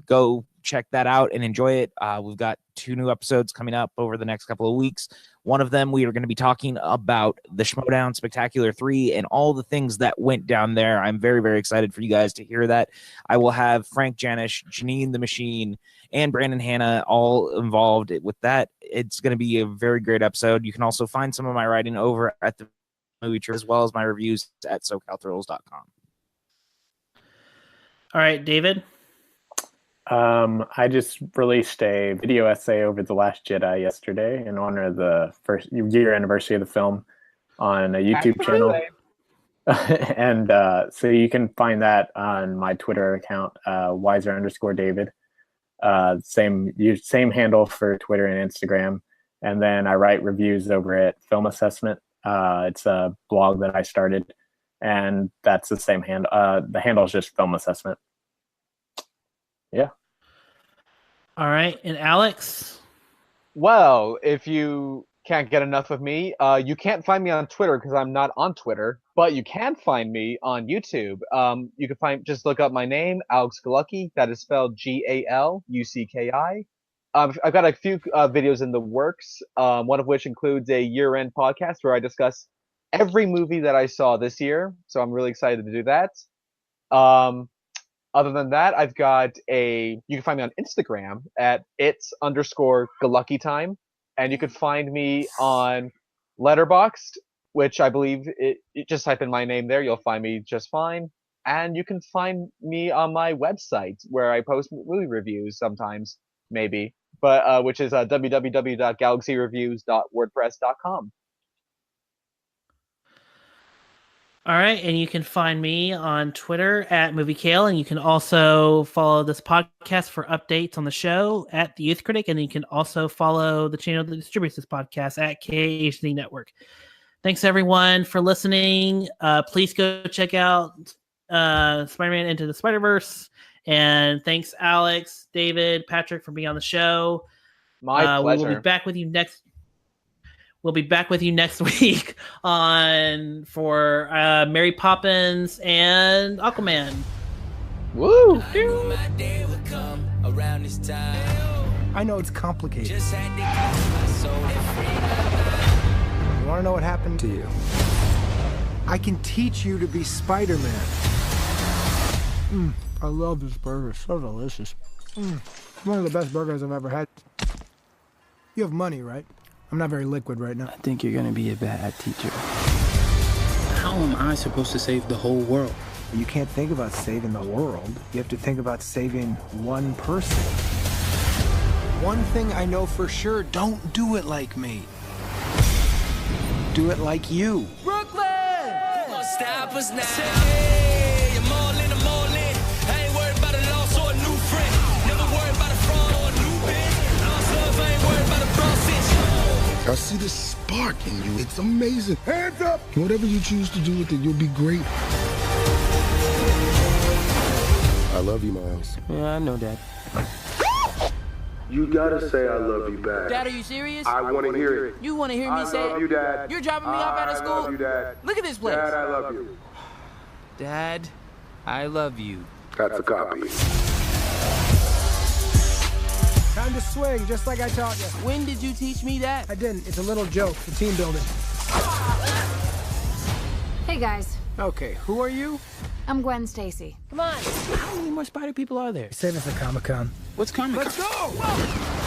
Go check that out and enjoy it. We've got 2 new episodes coming up over the next couple of weeks. One of them, we are going to be talking about the Schmodown Spectacular 3 and all the things that went down there. I'm very, very excited for you guys to hear that. I will have Frank Janish, Janine the Machine, and Brandon Hanna all involved with that. It's going to be a very great episode. You can also find some of my writing over at the Movie Tree, as well as my reviews at SoCalThrills.com. All right, David? I just released a video essay over The Last Jedi yesterday in honor of the first year anniversary of the film on a YouTube channel. And so you can find that on my Twitter account, Weiser_David. Same handle for Twitter and Instagram. And then I write reviews over at Film Assessment. It's a blog that I started, and that's the same handle. The handle is just Film Assessment. Yeah. All right, and Alex? Well, if you can't get enough of me, you can't find me on Twitter because I'm not on Twitter, but you can find me on YouTube. You can just look up my name, Alex Galucki. That is spelled Galucki. I've got a few videos in the works, one of which includes a year-end podcast where I discuss every movie that I saw this year. So I'm really excited to do that. Other than that, I've got you can find me on Instagram at its_GaluckyTime. And you can find me on Letterboxd, which I believe you just type in my name there, you'll find me just fine. And you can find me on my website where I post movie reviews sometimes, maybe, but which is www.galaxyreviews.wordpress.com. All right, and you can find me on Twitter at MovieKale, and you can also follow this podcast for updates on the show at The Youth Critic, and you can also follow the channel that distributes this podcast at KHZ Network. Thanks, everyone, for listening. Please go check out Spider-Man Into the Spider-Verse, and thanks, Alex, David, Patrick, for being on the show. My pleasure. We'll be back with you next week for Mary Poppins and Aquaman. Woo! I know it's complicated. You want to know what happened to you? I can teach you to be Spider-Man. I love this burger. It's so delicious. One of the best burgers I've ever had. You have money, right? I'm not very liquid right now. I think you're gonna be a bad teacher. How am I supposed to save the whole world? You can't think about saving the world. You have to think about saving one person. One thing I know for sure, don't do it like me. Do it like you. Brooklyn! Stop us now. Hey, I'm all in. I ain't worried about a loss or a new friend. Never worried about a fraud or a new bitch. Lost love, I ain't worried about a process. I see the spark in you. It's amazing. Hands up! Whatever you choose to do with it, you'll be great. I love you, Miles. Yeah, I know that. You gotta say I love you back. Dad, are you serious? I want to hear it. You want to hear me say I love you, Dad. You're dropping me off out of school? I love you, Dad. Look at this place. Dad, I love you. Dad, I love you. That's a copy. Time to swing, just like I taught you. When did you teach me that? I didn't. It's a little joke for team building. Hey guys, Okay, who are you? I'm Gwen Stacy. Come on. How many more spider people are there? Save us for Comic-Con. What's coming? Let's go!